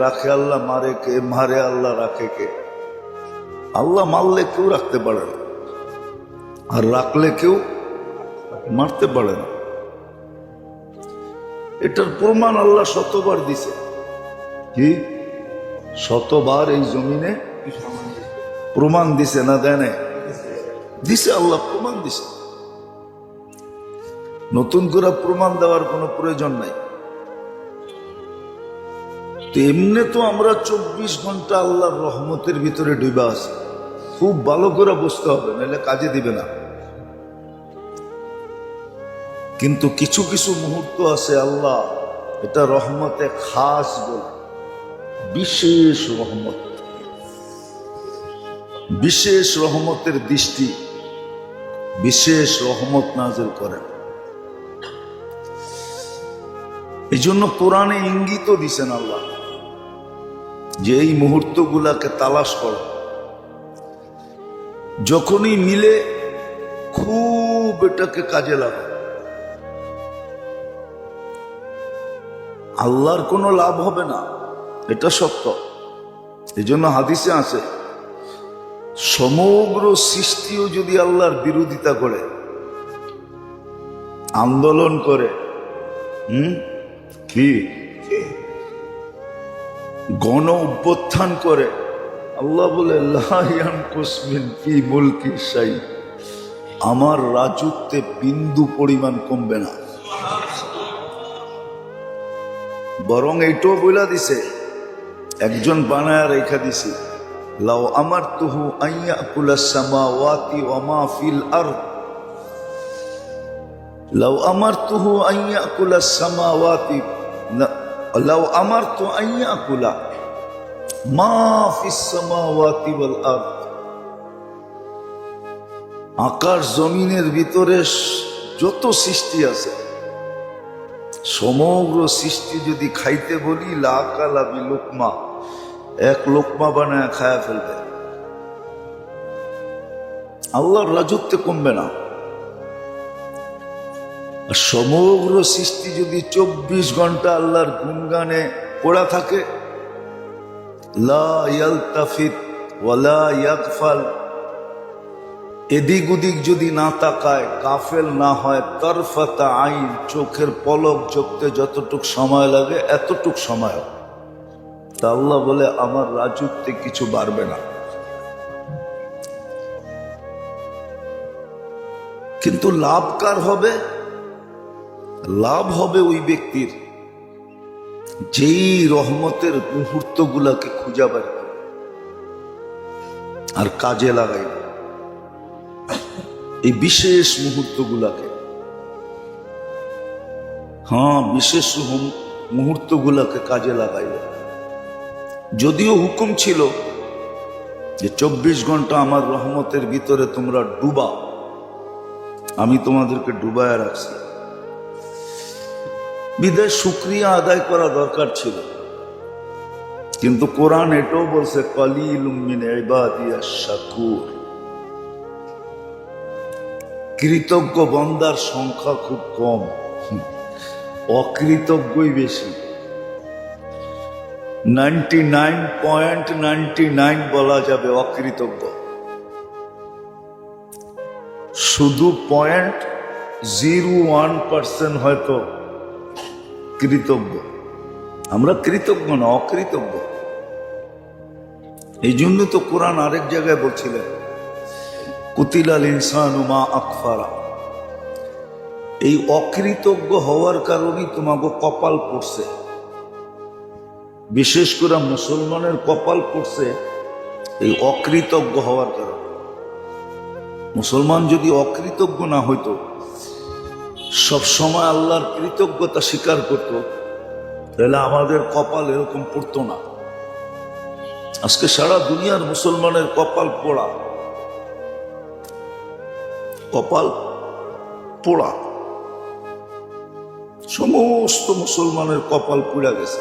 রাখে আল্লাহ, মারে কে? মারে আল্লাহ, রাখে কে? আল্লাহ মারলে কেউ রাখতে পারে না, আর রাখলে কেউ মারতে পারে না। এটার প্রমাণ আল্লাহ শতবার দিছে। কি শতবার এই জমিনে প্রমাণ দিছে না? দেয় নাই? দিছে, আল্লাহ প্রমাণ দিছে। নতুন করে প্রমাণ দেওয়ার কোনো প্রয়োজন নাই। তো এমনি তো আমরা 24 ঘন্টা আল্লাহর রহমতের ভিতরে ডুবা আছি। খুব ভালো করে বুঝতে হবে, নাহলে কাজে দিবে না। কিন্তু কিছু কিছু মুহূর্ত আছে আল্লাহ এটা রহমতে খাস বলে, বিশেষ রহমত, বিশেষ রহমতের দৃষ্টি, বিশেষ রহমত নাযিল করেন। এই জন্য কোরআনে ইঙ্গিতও দিছেন আল্লাহ যে এই মুহূর্তগুলাকে তালাশ করো, যখনই মিলে খুব এটাকে কাজে লাগো। আল্লাহর কোনো লাভ হবে না, এটা সত্য। এই জন্য হাদিসে আছে সমগ্র সৃষ্টিও যদি আল্লাহর বিরোধিতা করে, আন্দোলন করে, কি গণ অভ্যুত্থান করে, আল্লাহ বলে লা ইয়ানকুস মিন ফি মুলকি শাই, আমার রাজত্বে বিন্দু পরিমাণ কমবে না। বরং এইটাও বইলা দিছে, একজন বানায় রেখা দিছে, লাউ আমারতুহু আইয়াকুলাস সামাওয়াতি ওয়া মা ফিল আরদ, লাউ আমারতুহু আইয়াকুলাস সামাওয়াতি, লাউ আমারতু আইয়াকুলা মা ফিস সামাওয়াতি ওয়াল আরদ, আকাশ জমিনের ভিতরে যত সৃষ্টি আছে সমগ্র সৃষ্টি যদি খাইতে বলি, লাকালা বিলুকমা, এক লোকমা বানায় খায়া ফেলবে। আল্লাহর রাজত্বে কমবে না। সমগ্র সৃষ্টি যদি 24 ঘন্টা আল্লাহর গুণগানে পড়া থাকে, লা ইয়ালতাফিত ওয়ালা ইয়াগফাল, এদিক ওদিক যদি না তাকায়, গাফেল না হয়, তরফাতা আইন, চোখের পলক চোখতে যতটুক সময় লাগে এতটুক সময়, তা আল্লাহ বলে আমার রাজত্বে কিছু বাড়বে না। কিন্তু লাভ কার হবে? লাভ হবে ওই ব্যক্তির যেই রহমতের মুহূর্তগুলাকে খুঁজা বের করে আর কাজে লাগাইবে। এই বিশেষ মুহূর্তগুলাকে, বিশেষ মুহূর্তগুলাকে কাজে লাগাইবে। যদিও হুকুম ছিল যে 24 ঘন্টা আমার রহমতের ভিতরে তোমরা ডুবা, আমি তোমাদেরকে ডুবায়া রাখছি, বিদায় শুকরিয়া আদায় করা দরকার ছিল। কিন্তু কোরআন এটাও বলছে কালিলুম মিন ইবাদিয়াশ শাকুর, কৃতজ্ঞ বান্দার সংখ্যা খুব কম, অকৃতজ্ঞই বেশি। 99.99 বলা যাবে অকৃতজ্ঞ, শুধু 0.01% হয়তো কৃতজ্ঞ। আমরা কৃতজ্ঞ না, অকৃতজ্ঞ। এই জন্য তো কোরআন আরেক জায়গায় বলছিলেন কুতিলাল ইনসানু মা আকফারা, এই অকৃতজ্ঞ হওয়ার কারণেই তোমাকে কপাল পড়ছে। বিশেষ করে মুসলমানের কপাল পড়ছে এই অকৃতজ্ঞ হওয়ার কারণে। মুসলমান যদি অকৃতজ্ঞ না হইতো, সব সময় আল্লাহর কৃতজ্ঞতা স্বীকার করত, তাহলে আমাদের কপাল এরকম পড়তো না। আজকে সারা দুনিয়ার মুসলমানের কপাল পোড়া, কপাল পোড়া, সমস্ত মুসলমানের কপাল পুড়া গেছে।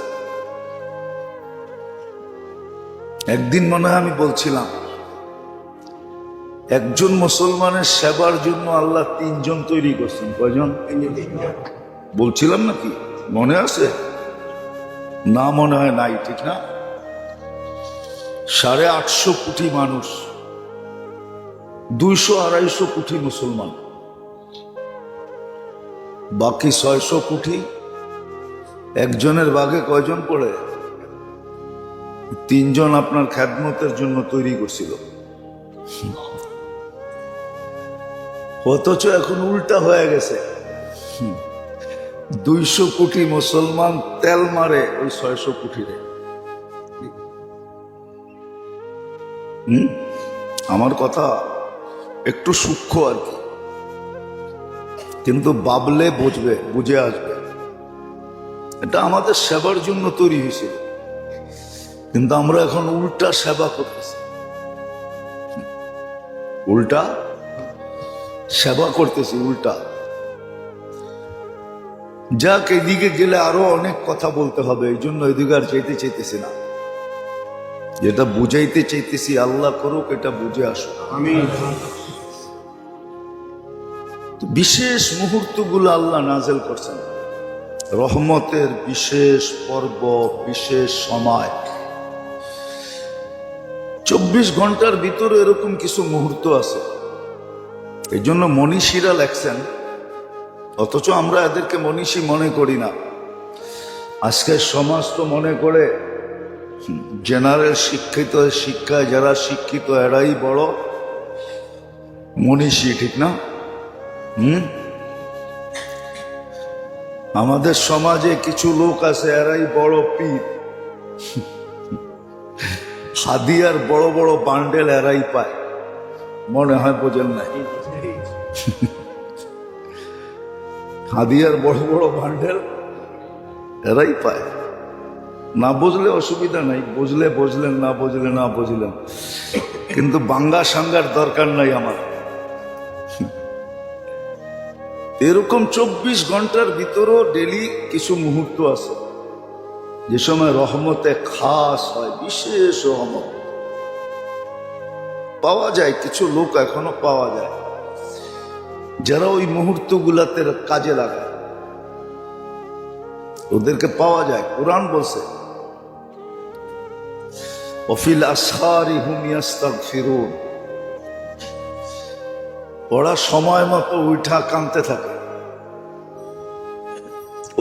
একদিন মনে হয় আমি বলছিলাম, একজন মুসলমানের সেবার জন্য আল্লাহ 3 জন তৈরি করছেন। কয়জন বলছিলাম নাকি? মনে আছে? না মনে হয় নাই, ঠিক না? 850 কোটি মানুষ, 200-250 কোটি মুসলমান, বাকি 600 কোটি একজনের ভাগে কয়জন পড়ে? 3 জন আপনার খেদমতের জন্য তৈরি করছিল। অথচ এখন উল্টা হয়ে গেছে, 200 কোটি মুসলমান তেল মারে ওই 600 কোটিরে। আমার কথা একটু সূক্ষ্ম আর কি, কিন্তু বাবলে বুঝে আসবে। এটা আমাদের সেবার জন্য তৈরি হয়েছিল, কিন্তু আমরা এখন উল্টা সেবা করতেছি, উল্টা সেবা করতেছি, উল্টা। যাক, এদিকে গেলে আরো অনেক কথা বলতে হবে, এই জন্য এদিকে আর যেতে চাইতেছি না। যেটা বুঝাইতে চাইতেছি আল্লাহ করুক এটা বুঝে আসুক। বিশেষ মুহূর্তগুলো আল্লাহ নাজেল করছেন, রহমতের বিশেষ পর্ব, বিশেষ সময়। 24 ঘন্টার ভিতরে এরকম কিছু মুহূর্ত আছে, এই জন্য মনীষীরা লেখছেন, অথচ আমরা এদেরকে মনীষী মনে করি না। আজকের সমাজ তো মনে করে জেনারেল শিক্ষায় যারা শিক্ষিত এরাই বড় মনীষী, ঠিক না? আমাদের সমাজে কিছু লোক আছে এরাই বড় পীর, হাদিয়ার বড় বড় বান্ডেল এরাই পায়, মনে হয় বোঝেন নাই? হাদিয়ার বড় বড় বান্ডেল এরাই পায়। না বুঝলে অসুবিধা নাই, বুঝলে বুঝলেন, না বুঝলে না বুঝলেন, কিন্তু বাঙ্গা সাঙ্গার দরকার নাই আমার। এরকম 24 ঘন্টার ভিতরও ডেলি কিছু মুহূর্ত আছে যে সময় রহমতে খাস হয়, বিশেষ রহমত পাওয়া যায়। কিছু লোক এখনো পাওয়া যায় যারা ওই মুহূর্তগুলাতে কাজে লাগায়, ওদেরকে পাওয়া যায়। কোরআন বলছে ওয়াফিল আসহারি হুম ইস্তাগফিরুন, ওরা সময় মতো উঠা কাঁদতে থাকে,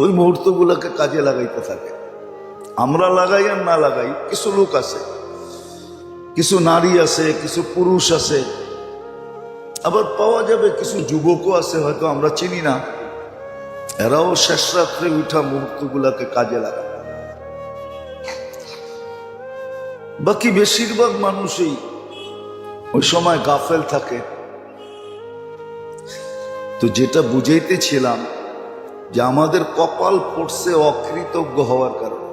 ওই মুহূর্তগুলোকে কাজে লাগাইতে থাকে। আমরা লাগাই আর না লাগাই, কিছু লোক আছে, কিছু নারী আছে, কিছু পুরুষ আছে, আবার পাওয়া যাবে কিছু যুবকও আছে, হয়তো আমরা চিনি না, এরাও শেষ রাত্রে উঠা মুহূর্তগুলোকে কাজে লাগায়। বাকি বেশিরভাগ মানুষই ওই সময় গাফেল থাকে। তো যেটা বুঝাইতেছিলাম যে আমাদের কপাল পড়ছে অকৃতজ্ঞ হওয়ার কারণে,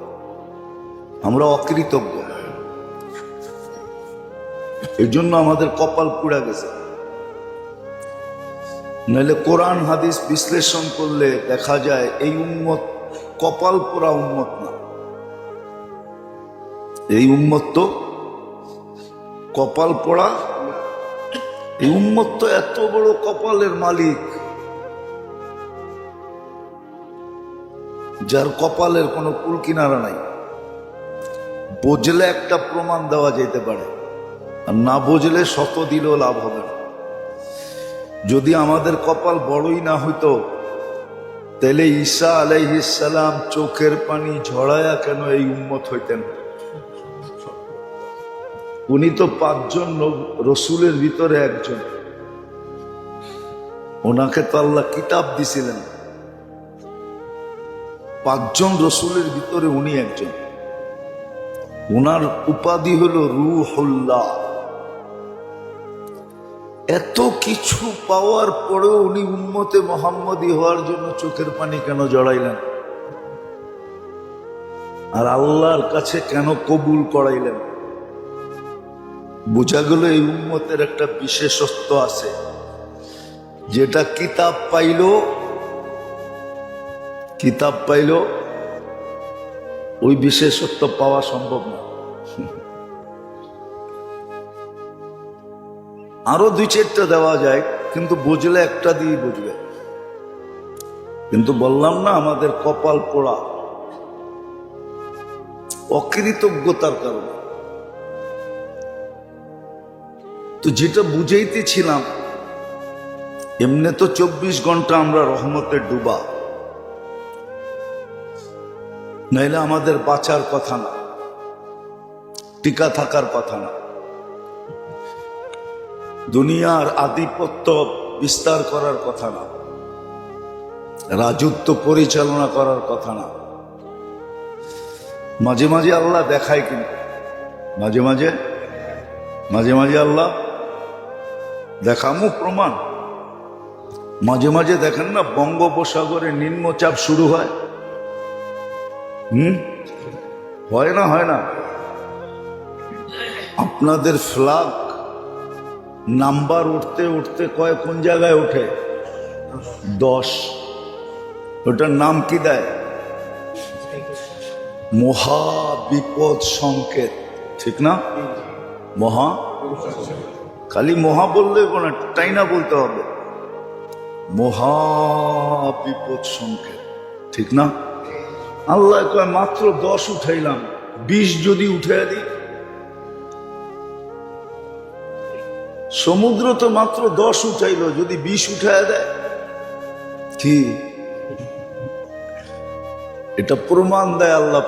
আমরা অকৃতজ্ঞ, এই জন্য আমাদের কপাল পুড়া গেছে। নাহলে কোরআন হাদিস বিশ্লেষণ করলে দেখা যায় এই উম্মত কপাল পোড়া উম্মত না, এই উম্মত তো কপাল পোড়া। এই উম্মত তো এত বড় কপালের মালিক যার কপালের কোনো কুল কিনারা নাই। বুঝলে একটা প্রমাণ দেওয়া যেতে পারে, আর না বুঝলে শত দিলেও লাভ হবে না। যদি আমাদের কপাল বড়ই না হইতো তাহলে ঈসা আলাইহিস সালাম চোখের পানি ঝরায়া কেন এই উম্মত হইতেন? উনি তো 5 জন রসুলের ভিতরে একজন, ওনাকে তো আল্লাহ কিতাব দিছিলেন। 5 জন রসুলের ভিতরে উনি একজন। ওনার উপাধি হলো রূহুল্লাহ। এত কিছু পাওয়ার পরেও উনি উম্মতে মুহাম্মদী হওয়ার জন্য চোখের পানি কেন জড়াইলেন? আর আল্লাহর কাছে কেন কবুল করাইলেন? বোঝা গেল এই উম্মতের একটা বিশেষত্ব আছে, যেটা কিতাব পাইল ওই বিশেষত্ব পাওয়া সম্ভব না। আরো 2-4টা দেওয়া যায়, কিন্তু বুঝলে একটা দিয়ে বুঝবে। কিন্তু বললাম না আমাদের কপাল পোড়া। অকৃতজ্ঞতার কারণে। তো যেটা বুঝাইতেছিলাম, এমনি তো 24 ঘন্টা আমরা রহমতে ডুবা, নাইলে আমাদের বাঁচার কথা না, টিকা থাকার কথা না, দুনিয়ার আধিপত্য বিস্তার করার কথা না, রাজত্ব পরিচালনা করার কথা না। মাঝে মাঝে আল্লাহ দেখায়, কিন্তু মাঝে মাঝে আল্লাহ দেখামো প্রমাণ। মাঝে মাঝে দেখেন না, বঙ্গোপসাগরে নিম্নচাপ শুরু হয়, হয় না? আপনাদের ফ্ল্যাগ নাম্বার উঠতে উঠতে কোন জায়গায় ওঠে? 10। ওটার নাম কি দেয়? মহা বিপদ সংকেত, ঠিক না? মহা, খালি মহা বললে কোনো তাই না, বলতে হবে মহা বিপদ সংকেত, ঠিক না? আল্লাহ কয় মাত্র 10 উঠাইলাম, 20 যদি উঠে দিই। সমুদ্র তো মাত্র 10 উঠাইল, যদি 20 উঠায় দেয়, কি এটা প্রমাণ দেয় আল্লাহ,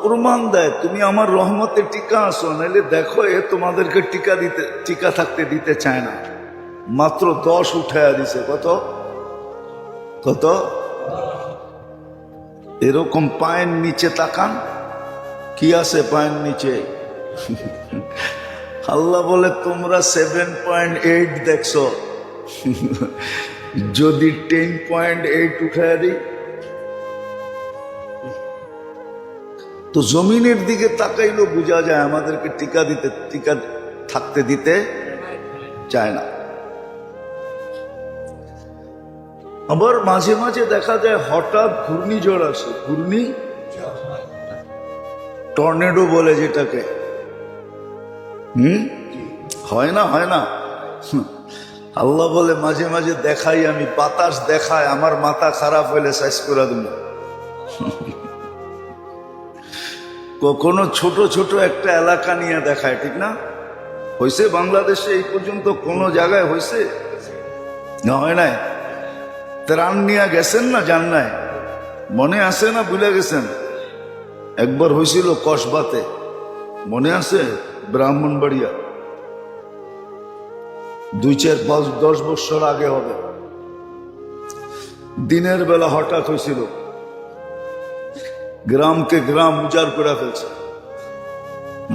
প্রমাণ দেয় তুমি আমার রহমতে টিকা আসো, নাইলে দেখো এ তোমাদেরকে টিকা থাকতে দিতে চায় না। মাত্র 10 উঠাইয়া দিছে। কত এরকম পায়ের নিচে তাকান, কি আছে পায়ের নিচে? আল্লাহ বলে তোমরা 7.8 দেখছো, যদি 10.8 উঠাইয়া দিই, তো জমিনের দিকে তাকাইলেও বোঝা যায় আমাদেরকে টিকা থাকতে দিতে চায় না। আবার মাঝে মাঝে দেখা যায় হঠাৎ ঘূর্ণিঝড় আসে, টর্নেডো বলে যেটাকে, হয় না? আল্লাহ বলে মাঝে মাঝে দেখাই আমি, বাতাস দেখায়, আমার মাথা খারাপ হইলে সাইজ করে দেব। কখনো ছোট ছোট একটা এলাকা নিয়ে দেখায়, ঠিক না? হয়েছে বাংলাদেশে এই পর্যন্ত কোন জায়গায় হয়েছে না? হয় নাই? ত্রাণ নিয়ে গেছেন না? যান নাই? মনে আছে না ভুলে গেছেন? একবার হয়েছিল কসবাতে, মনে আছে? ব্রাহ্মণবাড়িয়া, 2-4-5-10 বছর আগে হবে। দিনের বেলা হঠাৎ হয়েছিল, গ্রামকে গ্রাম উজাড় করে ফেলছে,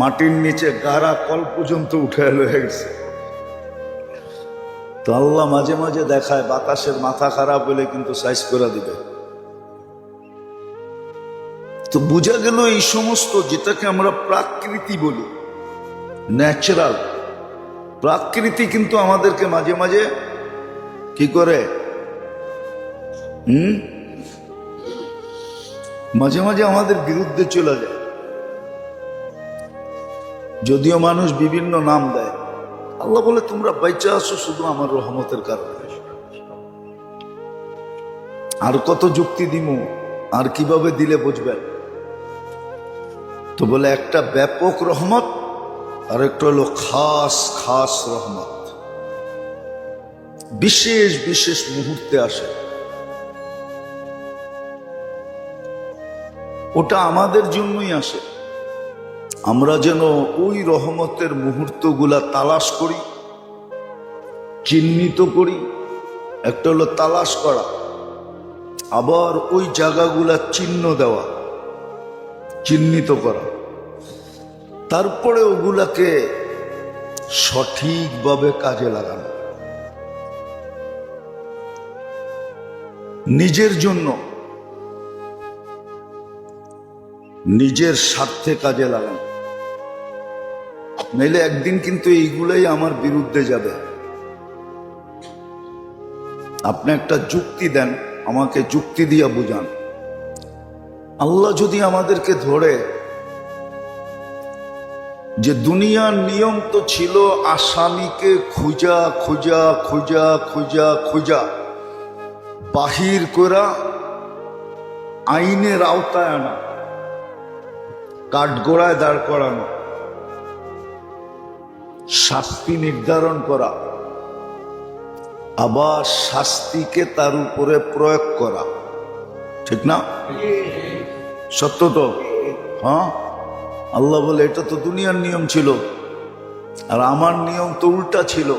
মাটির নিচে গাড়া কল পর্যন্ত উঠে হয়ে গেছে। তো আল্লাহ মাঝে মাঝে দেখায় বাতাসের মাথা খারাপ হলে কিন্তু সাইজ করে দিবে। তো বোঝা গেল এই সমস্ত যেটাকে আমরা প্রাকৃতি বলি, ন্যাচারাল প্রাকৃতি, কিন্তু আমাদেরকে মাঝে মাঝে কি করে, মাঝে মাঝে আমাদের বিরুদ্ধে চলে যায়। যদিও মানুষ বিভিন্ন নাম দেয়, আল্লাহ বলে তোমরা বাইচা আসো শুধু আমার রহমতের কারণে। আর কত যুক্তি দিব, আর কিভাবে দিলে বুঝবেন? তো বলে একটা ব্যাপক রহমত, আর একটা হলো খাস রহমত, বিশেষ মুহূর্তে আসে। ওটা আমাদের জন্যই আসে, আমরা যেন ওই রহমতের মুহূর্তগুলা তালাশ করি, চিহ্নিত করি। একটা হলো তালাশ করা, আবার ওই জায়গাগুলা চিহ্ন দেওয়া, চিহ্নিত করা, তারপরে ওগুলাকে সঠিকভাবে কাজে লাগানো, নিজের জন্য, নিজের স্বার্থে কাজে লাগানো। নইলে একদিন কিন্তু এইগুলাই আমার বিরুদ্ধে যাবে। আপনি একটা যুক্তি দেন, আমাকে যুক্তি দিয়া বুঝান। আল্লাহ যদি আমাদেরকে ধরে যে দুনিয়ার নিয়ম তো ছিল আসামিকে খোঁজা বাহির করা, আইনের আওতায় আনা, কাঠগড়ায় দাঁড় করানো, শাস্তি নির্ধারণ করা, আবার শাস্তিকে তার উপরে প্রয়োগ করা, ঠিক না? সত্য তো? হ্যাঁ, আল্লাহ বলে এটা তো দুনিয়ার নিয়ম ছিল, আর আমার নিয়ম তো উল্টা ছিল।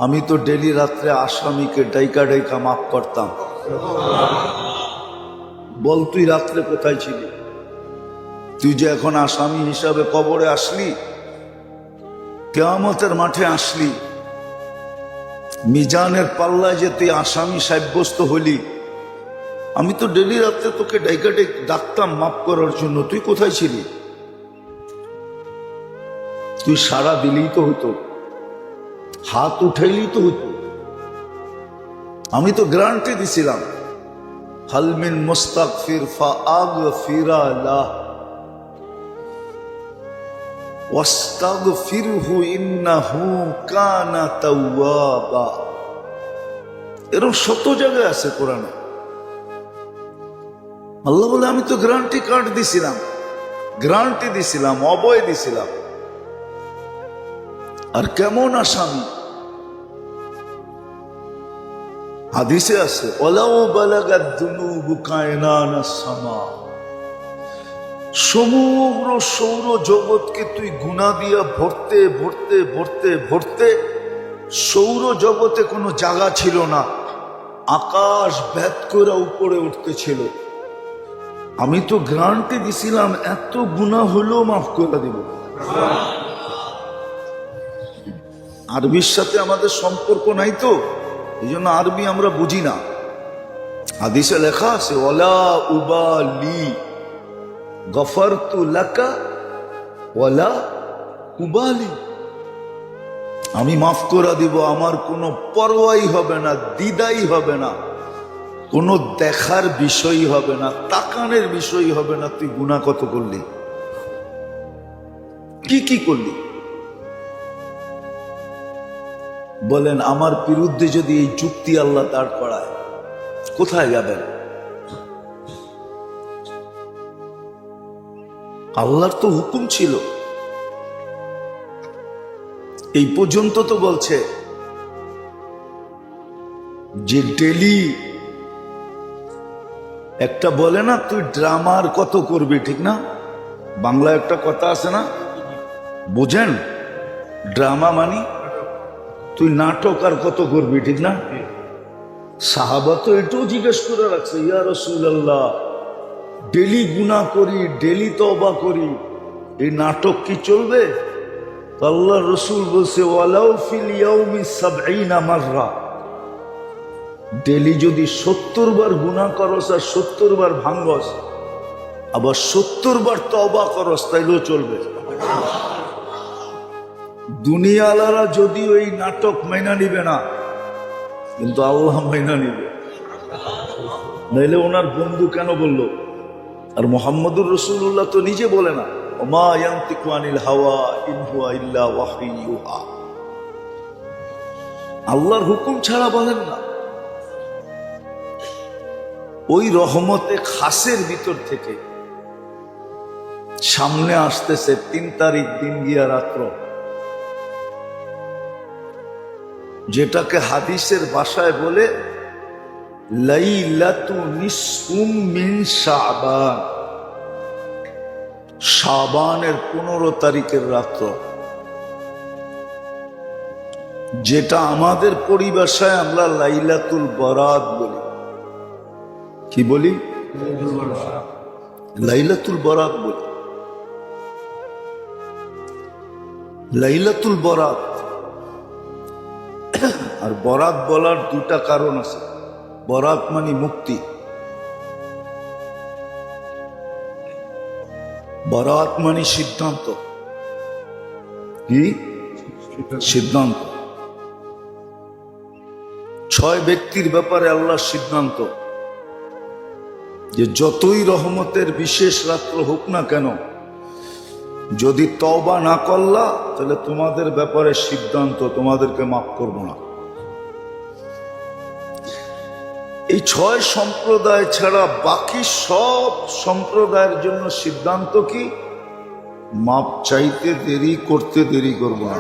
আমি তো ডেলি রাত্রে আসামিকে ডাইকা ডাইকা মাফ করতাম। বল তুই রাত্রে কোথায় ছিলি? তুই যে এখন আসামি হিসাবে কবরে আসলি, কিয়ামতের মাঠে আসলি, মিজানের পাল্লায় যে তুই আসামি সাব্যস্ত হলি, আমি তো ডেলি রাত্রে তোকে ডাইকা ডাকতাম মাফ করার জন্য। তুই কোথায় ছিলি? তুই সারা দিলেই তো হতো, হাত উঠাইলেই তো হতো। আমি তো গ্যারান্টি দিছিলাম, হাল মিন মুস্তাগফির ফাআগফিরা লাহ ওয়াস্তাগফিরহু ইন্নাহু কানা তাওয়াবা। এরকম শত জায়গায় আছে কোরআনে। আল্লাহ বলে আমি তো গ্যারান্টি কার্ড দিছিলাম, গ্যারান্টি দিছিলাম, অভয় দিছিলাম। আর কেমন আসামি? হাদিসে আছে, ওয়ালাউ বালাগাদ যুনুবু কায়নানাস সামা। সমগ্র সৌর জগৎকে তুই গুনাহ দিয়া ভরতে ভরতে ভরতে ভরতে সৌর জগতে কোনো জায়গা ছিল না, আকাশ ভেদ করে উপরে উঠতেছিল। আমি তো গ্যারান্টি দিছিলাম এত গুনাহ হলেও মাফ করে দিব। আরবির সাথে আমাদের সম্পর্ক নাই তো, এই জন্য আরবি আমরা বুঝি না। হাদিসে লেখা আছে, ওয়ালা উবালি গফারতু লাকা ওয়ালা উবালি। আমি মাফ করে দিব, আমার কোনো পরোয়াই হবে না, দ্বিধাই হবে না, কোনো দেখার বিষয় হবে না, তাকানের বিষয় হবে না। তুই গুনাহ কত করলি, কি কি করলি? বলেন, আমার বিরুদ্ধে যদি এই যুক্তি আল্লাহ দাঁড় করায়, কোথায় যাবেন? আল্লাহর তো হুকুম ছিল, এই পর্যন্ত তো বলছে যে ডেলি একটা বলে না, তুই ড্রামার কত করবি, ঠিক না? বাংলা একটা কথা আছে না, বুঝেন? ড্রামা মানি তুই নাটক আর কত করবি, ঠিক না? সাহাবা তো এটাও জিজ্ঞেস করে রাখছে, ইয়া রাসূলুল্লাহ, ডেলি গুনাহ করি, ডেলি তওবা করি, এই নাটক কি চলবে? আল্লাহ রসুল বলছে, ওয়ালাউ ফিল ইয়াউমি ৭০ মাররা। ডেলি যদি ৭০ বার গুনাহ করস আর ৭০ বার ভাঙ্গস, আবার ৭০ বার তওবা করস, তাইলেও চলবে। দুনিয়ালারা যদিও এই নাটক মাইনা নিবে না, কিন্তু আল্লাহ মাইনা নিবে। নাইলে ওনার বন্ধু কেন বলল? আর মুহাম্মদুর রাসূলুল্লাহ তো নিজে বলে না, ওমা ইয়ানতিকু আনিল হাওয়া ইন হুয়া ইল্লা ওয়াহয়ু ইউহা। আল্লাহর হুকুম ছাড়া বলেন না। ওই রহমতে খাসের ভিতর থেকে সামনে আসতেছে ৩ তারিখ দিন গিয়া রাত্র, যেটাকে হাদিসের ভাষায় বলে লাইলাতু নিসফুম মিন শাবান। শাবানের 15 তারিখের রাত্র, যেটা আমাদের পরিভাষায় আমরা লাইলাতুল বরাত বলি। কি বলি? লাইলাতুল বরাত বলি। লাইলাতুল বরাত। আর বরাত বলার 2টা কারণ আছে। বরাত মানে মুক্তি, বরাত মানে সিদ্ধান্ত। কি সিদ্ধান্ত? 6 ব্যক্তির ব্যাপারে আল্লাহর সিদ্ধান্ত যে যতই রহমতের বিশেষ রাত্র হোক না কেন, যদি তওবা না করলা তাহলে তোমাদের ব্যাপারে সিদ্ধান্ত, তোমাদেরকে মাফ করব না। এই 6 সম্প্রদায় ছাড়া বাকি সব সম্প্রদায়ের জন্য সিদ্ধান্ত কি? মাপ চাইতে দেরি করতে দেরি করব না।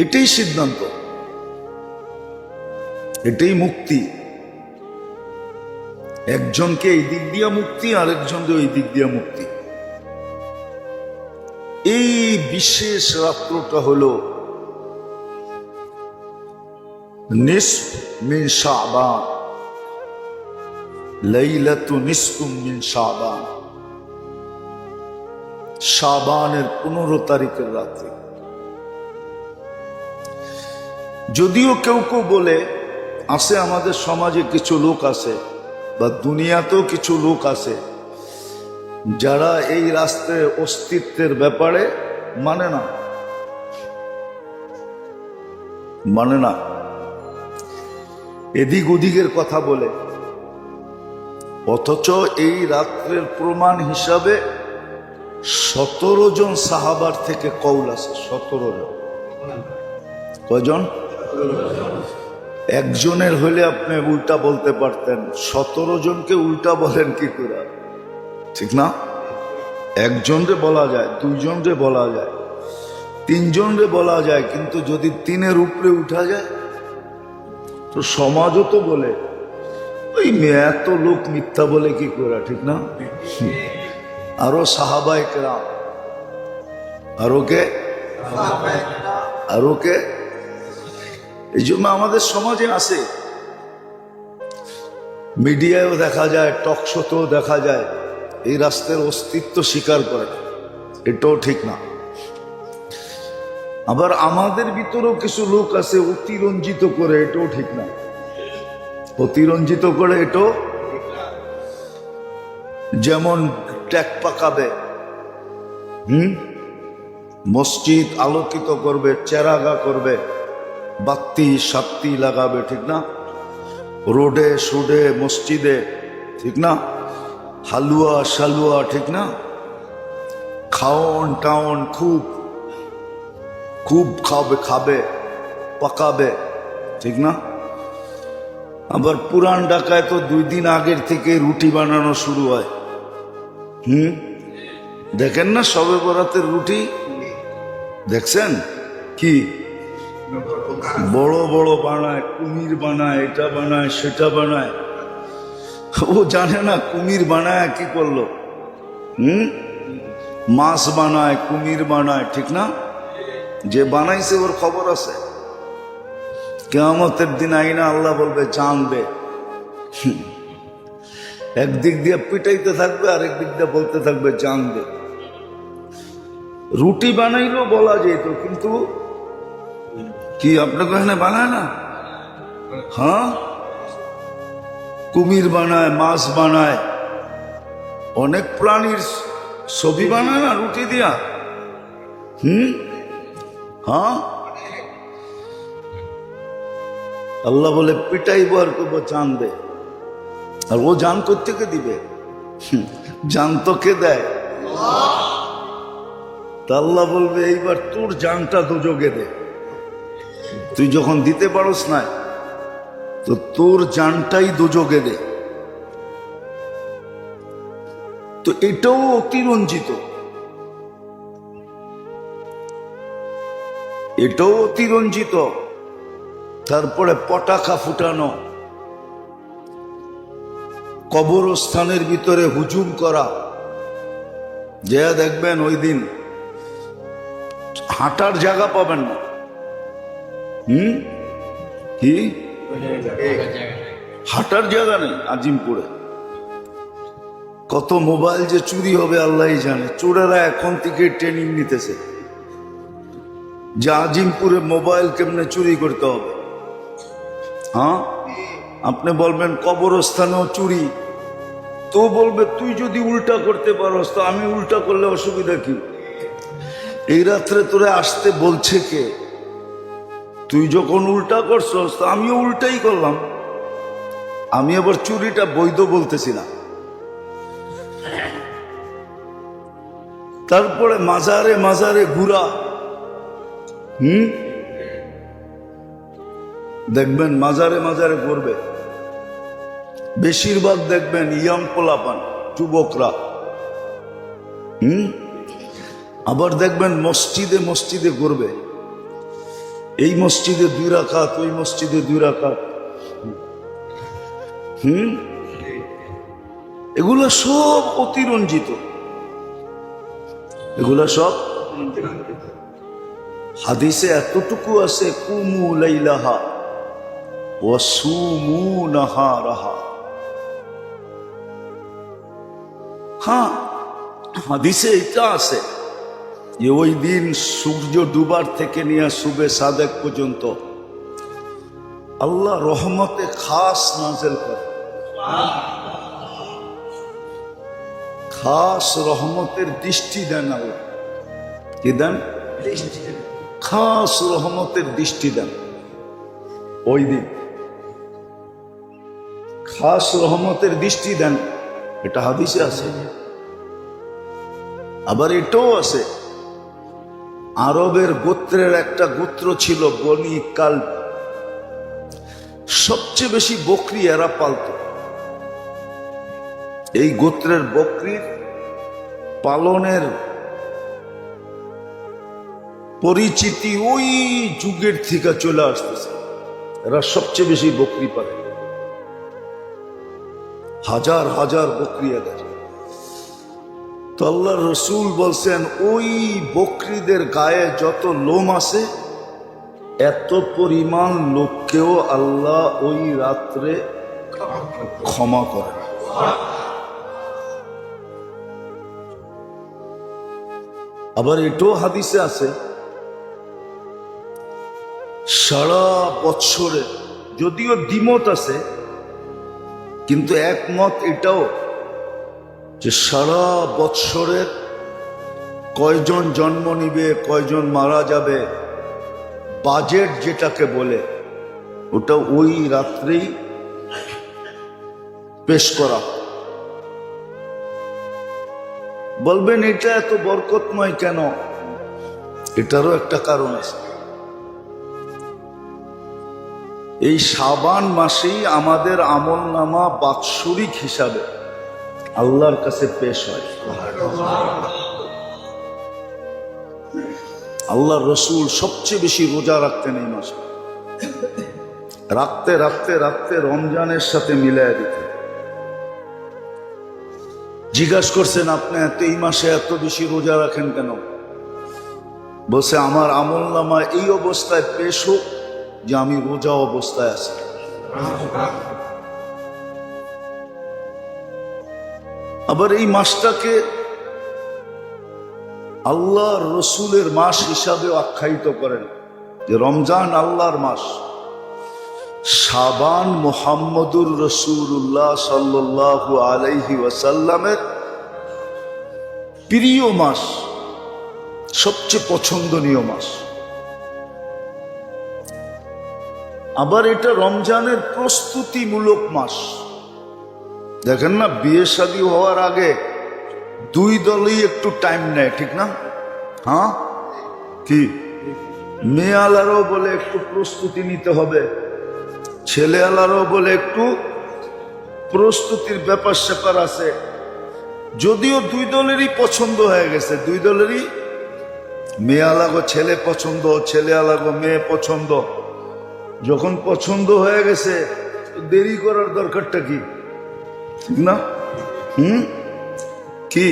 এটাই সিদ্ধান্ত, এটাই মুক্তি। একজনকে এই দিক দিয়া মুক্তি, আরেকজনকে ওই দিক দিয়া মুক্তি। এই বিশেষ রাত্রটা হলো নিসফ মিন শাবান, লাইলাতু নিসফুম মিন শাবান, শাবানের 15 তারিখের রাত্রে। যদিও কেউ কেউ বলে, আছে আমাদের সমাজে কিছু লোক আছে বা দুনিয়াতেও কিছু লোক আছে যারা এই রাস্তায় অস্তিত্বের ব্যাপারে মানে না, এদিক ওদিকের কথা বলে, অথচ এই রাত্রের প্রমাণ হিসাবে 17 জন সাহাবার থেকে কওল আছে। 17 জন। কয়জন? একজনের হলে আপনি উল্টা বলতে পারতেন, 17 জনকে উল্টা বলেন কি করে? ঠিক না? একজনরে বলা যায়, 2 জনরে বলা যায়, 3 জনরে বলা যায়, কিন্তু যদি 3-এর উপরে উঠা যায় তো সমাজও তো বলে ওই এত লোক মিথ্যা বলে কি করে, ঠিক না? আরো সাহাবায়ে কেরাম, আরো কে? এই জন্য আমাদের সমাজে আছে, মিডিয়ায়ও দেখা যায়, টক শোতেও দেখা যায়, এই রাস্তার অস্তিত্ব স্বীকার করে। এটাও ঠিক না। আবার আমাদের ভিতরেও কিছু লোক আছে অতিরঞ্জিত করে, এটাও ঠিক না। অতিরঞ্জিত করে এটাও, যেমন ট্যাক পাকাবে, মসজিদ আলোকিত করবে, চেরাগা করবে, বাতি সাত্তি লাগাবে, ঠিক না? রোডে সুডে মসজিদে, ঠিক না? হালুয়া শালুয়া, ঠিক না? খাওন টাউন খুব খাবে পাকাবে, ঠিক না? আবার পুরান ঢাকায় তো 2 দিন আগের থেকে রুটি বানানো শুরু হয়। দেখেন না শবে বরাতের রুটি? দেখছেন কি বড় বড় বানায়, কুমির বানায়, এটা বানায় সেটা বানায়। ও জানে না কুমির বানায় কি করলো। মাছ বানায়, কুমির বানায়, ঠিক না? যে বানাইছে ওর খবর আছে। কিয়ামতের দিন আইনা আল্লাহ বলবে জানবে। একদিক দিয়ে পিটাইতে থাকবে, আরেক দিক দিয়ে বলতে থাকবে জানবে। রুটি বানাইলেও বলা যেত, কিন্তু কি আপনাকে এখানে বানায় না? হ্যাঁ, কুমির বানায়, মাছ বানায়, অনেক প্রাণীর ছবি বানায় না রুটি দিয়া। হ্যাঁ, আল্লাহ বলে পিটাইব আর করবো জানবে। আর ও জান কোত্থেকে দিবে? জান তো কে দেয়? তা আল্লাহ বলবে এইবার তোর জানটা দোজগে দে। তুই যখন দিতে পারস না তো তোর জানটাই দোজগে দে। তো এটাও অতিরঞ্জিত, এটাও অতিরঞ্জিত। তারপরে পটাকা ফুটানো, কবরস্থানের ভিতরে হুজুম করা। যে দেখবেন ওই দিন হাঁটার জায়গা পাবেন না। কি হাঁটার জায়গা নেই আজিমপুরে। কত মোবাইল যে চুরি হবে আল্লাহই জানে। চোরেরা এখন থেকে ট্রেনিং নিতেছে যে আজিমপুরে মোবাইল কেমনে চুরি করতে হবে। হ্যাঁ, আপনি বলবেন কবরস্থানেও চুরি, তো বলবে তুই যদি উল্টা করতে পারস তো আমি উল্টা করলে অসুবিধা কি? এই রাত্রে তোরে আসতে বলছে কে? তুই যখন উল্টা করছস তো আমিও উল্টাই করলাম। আমি আবার চুরিটা বৈধ বলতেছি না। তারপরে মাজারে মাজারে ঘুরা। দেখবেন মাজারে মাজারে ঘুরবে, বেশিরভাগ দেখবেন ইয়াং পোলাপান, যুবকরা। আবার দেখবেন মসজিদে মসজিদে ঘুরবে, এই মসজিদে 2 রাকাত, ওই মসজিদে 2 রাকাত। এগুলো সব অতিরঞ্জিত, এগুলো সব হাদিসে এতটুকু আছে, কুমু লাইলাহা ওয়া সুমু নাহারাহা। হ্যাঁ, হাদিসে এটা আছে যে ওই দিন সূর্য ডুবার থেকে নিয়ে সুবে সাদেক পর্যন্ত আল্লাহ রহমতে খাস নাজেল করে, খাস রহমতের দৃষ্টি দেন আল্লাহ। কি দেন? খাস রহমতের দৃষ্টি দেন ওই দিন, খাস রহমতের দৃষ্টি দেন। এটা হাদিসে আছে। আবার এটাও আছে, আরবের গোত্রের একটা গোত্র ছিল বনি কালব, সবচেয়ে বেশি বকরি এরা পালত। এই গোত্রের বকরির পালনের পরিচিতি ওই যুগের থেকে চলে আসতেছে। এরা সবচেয়ে বেশি বকরি পালে, হাজার হাজার বকরি এদের। তো আল্লাহ রসুল বলছেন ওই বকরিদের গায়ে যত লোম আছে এত পরিমাণ লোককেও আল্লাহ ওই রাত্রে ক্ষমা করেন। আবার এটাও হাদিসে আছে, সারা বৎসরে, যদিও দ্বিমত আছে কিন্তু একমত এটাও যে সারা বৎসরের কয়জন জন্ম নিবে, কয়জন মারা যাবে, বাজেট যেটাকে বলে ওটা ওই রাত্রেই পেশ করা। বলবেন এটা এত বরকতময় কেন? এটারও একটা কারণ আছে। এই শাবান মাসেই আমাদের আমলনামা বাৎসরিক হিসাবে আল্লাহর কাছে পেশ হয়। আল্লাহর রসুল সবচেয়ে বেশি রোজা রাখতেন এই মাসে, রাখতে রাখতে রাখতে রমজানের সাথে মিলাইয়া দিতেন। জিজ্ঞাসা করছেন আপনি এই মাসে এত বেশি রোজা রাখেন কেন? বলছে আমার আমলনামা এই অবস্থায় পেশ হোক যে আমি রোজা অবস্থায় আছি। আবার এই মাসটাকে আল্লাহর রসুলের মাস হিসাবে আখ্যায়িত করেন যে রমজান আল্লাহর মাস, শাবান মুহাম্মদুর রাসূলুল্লাহ সাল্লাল্লাহু আলাইহি ওয়াসাল্লামের প্রিয় মাস, সবচেয়ে পছন্দনীয় মাস। আবার এটা রমজানের প্রস্তুতিমূলক মাস। দেখেন না, বিয়ে শাদী হওয়ার আগে 2 দলই একটু টাইম নেয়, ঠিক না? হ্যাঁ, কি মেয়ে আলারও বলে একটু প্রস্তুতি নিতে হবে, ছেলে আলারও বলে একটু প্রস্তুতির ব্যাপার স্যাপার আছে। যদিও 2 দলেরই পছন্দ হয়ে গেছে, 2 দলেরই, মেয়ে আলাগো ছেলে পছন্দ, ছেলে আলাগো মেয়ে পছন্দ। যখন পছন্দ হয়ে গেছে দেরি করার দরকারটা কি, ঠিক না? কি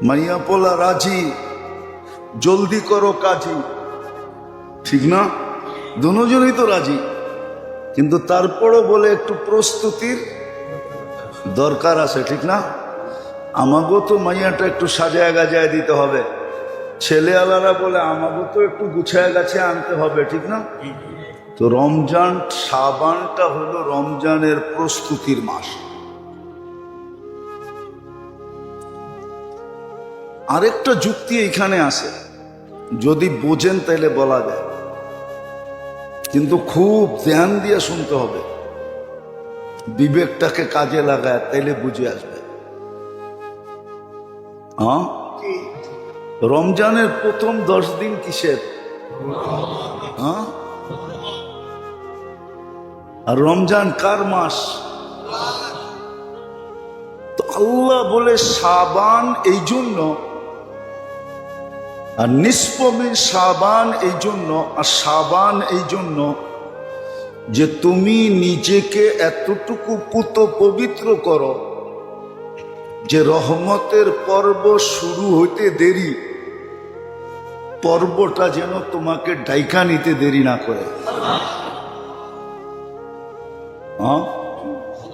মাইয়া পোলা রাজি, জলদি করো কাজী, ঠিক না? দুজনই তো রাজি, কিন্তু তারপরও বলে একটু প্রস্তুতির দরকার আছে, ঠিক না? আমাগো তো মাইয়াটা একটু সাজায় গাজায় দিতে হবে, ছেলে আলারা বলে আমাগো তো একটু গুছায় গাছে আনতে হবে, ঠিক না? তো রমজান, শাবানটা হলো রমজানের প্রস্তুতির মাস। আরেকটা যুক্তি এখানে আছে, যদি বোঝেন তাহলে বলা যায়, কিন্তু খুব ধ্যান দিয়ে শুনতে হবে, বিবেকটাকে কাজে লাগায়, তাইলে বুঝে আসবে। হ্যাঁ, রমজানের প্রথম 10 দিন কিসের? হ্যাঁ, আর রমজান কার মাস? তো আল্লাহ বলে শাবান এই জন্য, আর নিসফ মিন শাবান এই জন্য, আর শাবান এই জন্য যে তুমি নিজেকে এতটুকু পুত পবিত্র করো যে রহমতের পর্ব শুরু হইতে দেরি, পর্বটা যেন তোমাকে ডাইকা নিতে দেরি না করে।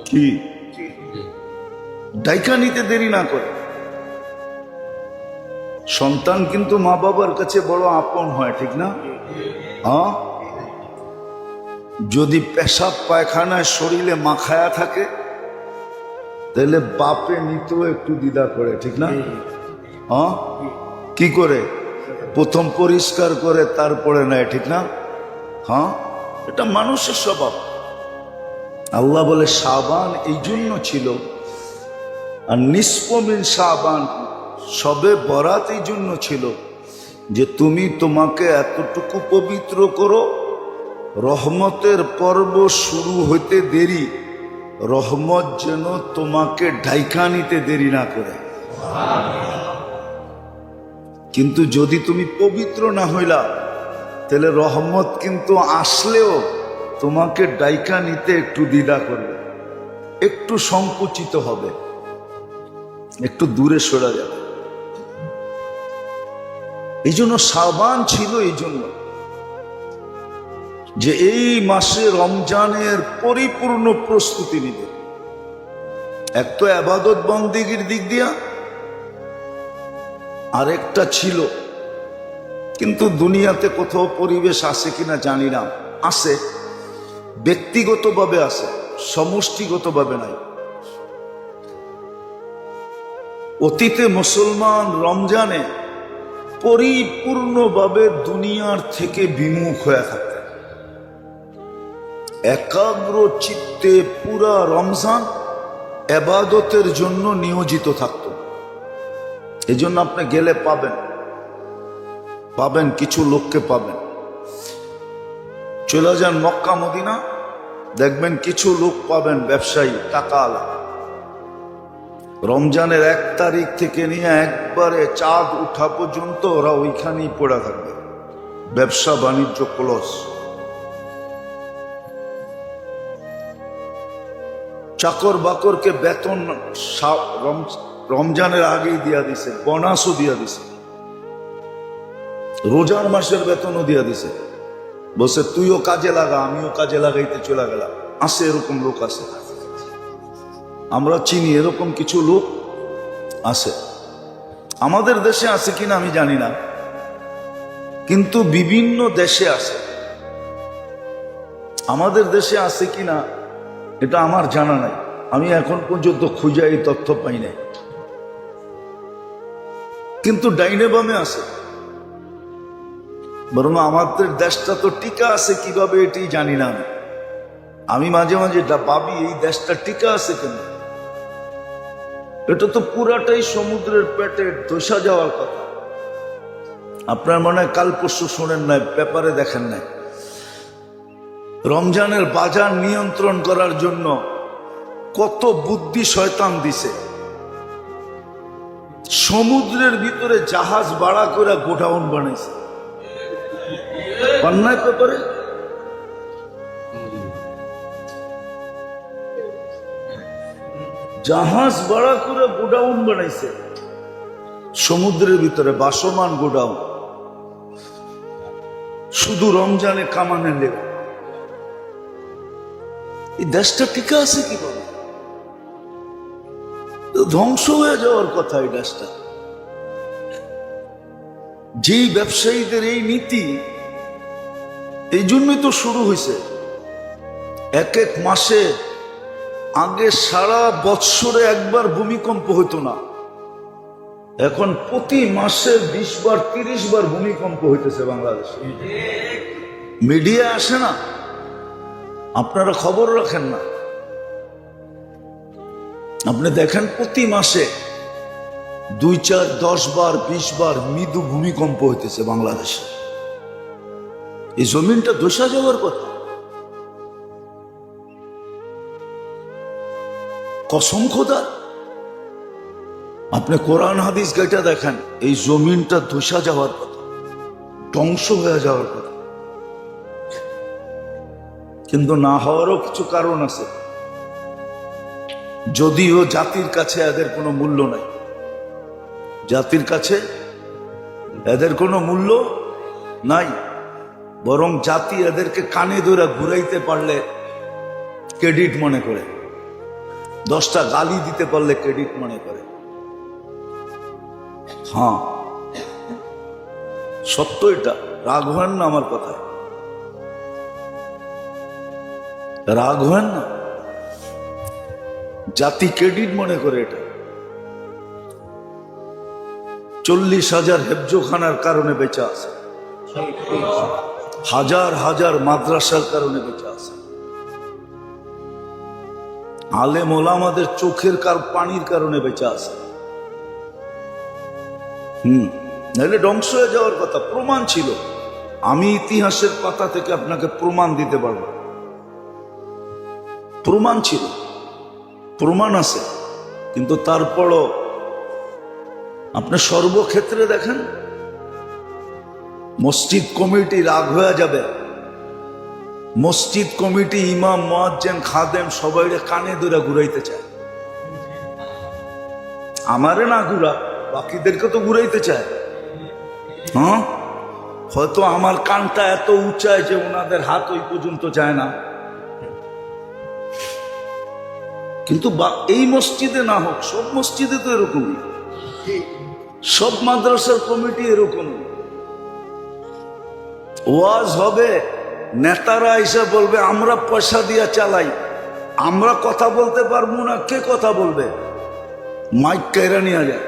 কি ডাইকা নিতে দেরি না করে। সন্তান কিন্তু মা বাবার কাছে বড় আপন হয়, ঠিক না? হ্যাঁ, যদি পেশাব পায়খানায় শরীরে মাখায়া থাকে তাহলে বাপে নিতেও একটু দ্বিধা করে, ঠিক না? হ্যাঁ, কি করে? প্রথম পরিষ্কার করে তারপরে নেয়, ঠিক না? হ্যাঁ, এটা মানুষের স্বভাব। আল্লাহ বলে শাবান এই জন্য ছিল, আর নিসফ মিন শাবান সবে বরাত এই জন্য ছিল যে তুমি তোমাকে এতটুকু পবিত্র করো রহমতের পর্ব শুরু হইতে দেরি, রহমত যেন তোমাকে ঢাইকা নিতে দেরি না করে। কিন্তু যদি তুমি পবিত্র না হইলা তাহলে রহমত কিন্তু আসলেও তোমাকে ডাইকা নিতে একটু দ্বিধা করবে, একটু সংকুচিত হবে, একটু দূরে সরে যাবে। এই জন্য শাবান ছিল এই জন্য যে এই মাসে রমজানের পরিপূর্ণ প্রস্তুতি নিবে। এক তো আবাদত বন্দেগীর দিক দিয়া, আরেকটা ছিল, কিন্তু দুনিয়াতে কোথাও পরিবেশ আছে কিনা জানি না, আছে ব্যক্তিগতভাবে আছে, সমষ্টিগতভাবে নাই। অতীতে মুসলমান রমজানে পরিপূর্ণভাবে দুনিয়ার থেকে বিমুখ হয়ে থাকতেন, একাগ্র চিত্তে পুরা রমজান ইবাদতের জন্য নিয়োজিত থাকত। এই জন্য আপনি গেলে পাবেন কিছু লোককে পাবেন। চলে যান মক্কা মদিনা, দেখবেন কিছু লোক পাবেন ব্যবসায়ী, টাকাওয়ালা, রমজানের 1 তারিখ থেকে নিয়ে একবারে চাঁদ উঠা পর্যন্ত ওরা ওইখানেই পড়ে থাকবে, ব্যবসা বাণিজ্য ক্লোজ। চাকর বাকরকে বেতন রমজানের আগেই দিয়া দিছে, বোনাসও দিয়া দিছে, রোজার মাসের বেতনও দিয়া দিছে, বলছে তুইও কাজে লাগা, আমিও কাজে লাগাইতে চলে গেলাম। আছে এরকম লোক, আছে, আমরা চিনি এরকম কিছু লোক আছে। আমাদের দেশে আছে কিনা আমি জানি না, কিন্তু বিভিন্ন দেশে আছে। আমাদের দেশে আছে কিনা এটা আমার জানা নাই, আমি এখন পর্যন্ত খুঁজে এই তথ্য পাই নাই, কিন্তু ডাইনে বামে আছে। বরং আমাদের দেশটা তো টিকা আছে কিভাবে এটি জানি না। আমি মাঝে মাঝে ভাবি এই দেশটা টিকা আছে কেন? এটা তো পুরাটাই সমুদ্রের পেটে ধসা যাওয়ার কথা। আপনার মনে হয় কাল পরশু শোনেন নাই, পেপারে দেখেন নাই, রমজানের বাজার নিয়ন্ত্রণ করার জন্য কত বুদ্ধি শয়তান দিছে। সমুদ্রের ভিতরে জাহাজ ভাড়া করে গোডাউন বানাইছে, পান্নায় পেপারে। জাহাজ ভাড়া করে গোডাউন বানাইছে সমুদ্রের ভিতরে, বাসমান গোডাউন, শুধু রমজানে কামানের লেগে। এই দেশটা টিকা আছে কিভাবে? ধ্বংস হয়ে যাওয়ার কথা এই দেশটা। যেই ব্যবসায়ীদের এই নীতি, এই জন্যই তো শুরু হয়েছে। এক এক মাসে, আগে সারা বৎসরে একবার ভূমিকম্প হইতো না, এখন প্রতি মাসে 20 বার 30 বার ভূমিকম্প হইতেছে বাংলাদেশে। মিডিয়া আসে না, আপনারা খবর রাখেন না, আপনি দেখেন প্রতি মাসে 2, 4, 10 বার 20 বার মৃদু ভূমিকম্প হইতেছে বাংলাদেশে। এই জমিনটা ধসা যাওয়ার কথা। কসম খোদা, আপনি কোরআন হাদিস গাইটা দেখেন, এই জমিনটা ধসা যাওয়ার কথা, ধ্বংস হয়ে যাওয়ার কথা। কিন্তু না হওয়ারও কিছু কারণ আছে। যদিও জাতির কাছে এদের কোনো মূল্য নাই, জাতির কাছে এদের কোনো মূল্য নাই, বরং জাতি এদেরকে কানে ধরে ঘুরাইতে পারলে ক্রেডিট মনে করে, 10টা গালি দিতে পারলে ক্রেডিট মনে করে। হ্যাঁ, সত্য এটা, রাগ হন না আমার কথায়, রাগ হন না। জাতি ক্রেডিট মনে করে এটা। 40,000 হেফজোখানার কারণে বেঁচে আছে, হাজার হাজার মাদ্রাসার কারণে বেঁচে আছে, আলেম ওলামাদের চোখের পানির কারণে বেঁচে আছে। নাহলে ধ্বংস হয়ে যাওয়ার কথা। প্রমাণ ছিল, আমি ইতিহাসের পাতা থেকে আপনাকে প্রমাণ দিতে পারবো, প্রমাণ ছিল, প্রমাণ আছে। কিন্তু তারপরও আপনি সর্বক্ষেত্রে দেখেন, মসজিদ কমিটি রাগ হয়ে যাবে, মসজিদ কমিটি, ইমাম, মুয়াজ্জিন, খাদেম সবাই কানে ধরে ঘুরাইতে চায়। আমারে না ঘুরা, বাকিদেরকে তো ঘুরাইতে চায়। হ্যাঁ, হয়তো আমার কানটা এত উঁচায় যে ওনাদের হাত ওই পর্যন্ত যায় না। কিন্তু এই মসজিদে না হোক, সব মসজিদে তো এরকমই, সব মাদ্রাসার কমিটি এরকমই। ওয়াজ হবে, নেতারা এসে বলবে আমরা পয়সা দিয়ে চালাই, আমরা কথা বলতে পারবো না, কে কথা বলবে? মাইক কাইরা নিয়ে যায়,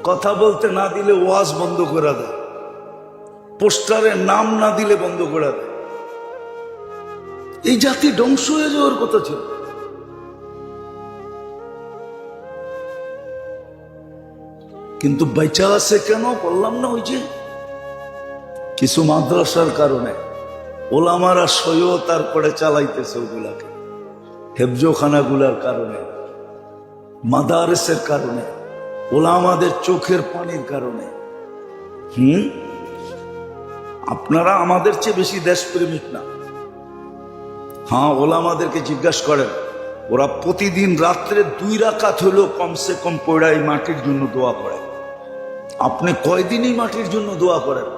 কথা বলতে না দিলে ওয়াজ বন্ধ করে দেয়, পোস্টারে নাম না দিলে বন্ধ করে দেয়। এই জাতি ধ্বংস হয়ে যাওয়ার কথা ছিল। কিন্তু বেঁচে আছে কেন বললাম না, ওই যে কিছু মাদ্রাসার কারণে, ওলামারা সইও তারপরে চালাইতেছে ওগুলাকে, হেফজোখানাগুলার কারণে, মাদারেসের কারণে, ওলামাদের চোখের পানির কারণে। আপনারা আমাদের চেয়ে বেশি দেশপ্রেমিক না। হ্যাঁ, ওলামাদেরকে জিজ্ঞাসা করেন, ওরা প্রতিদিন রাত্রে 2 রাকাত হলেও কমসে কম পড়া এই মাটির জন্য দোয়া করে। আপনি কয়দিনই মাটির জন্য দোয়া করেন?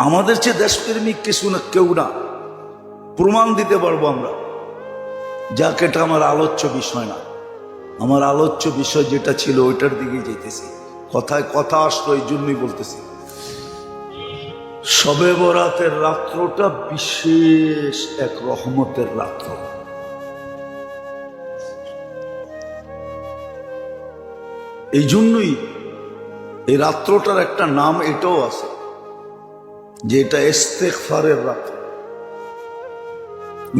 আমাদের চেয়ে দেশপ্রেমিক কিছু না, কেউ না। প্রমাণ দিতে পারবো আমরা। যাক, এটা আমার আলোচ্য বিষয় না। আমার আলোচ্য বিষয় যেটা ছিল ওইটার দিকে যেতেছি। কথায় কথা আসলো, এই জন্যই বলতেছি। শবে বরাতের রাত্রটা বিশেষ এক রহমতের রাত্র। এই জন্যই এই রাত্রটার একটা নাম এটাও আছে, যে এটা ইস্তেগফারের রাত্র,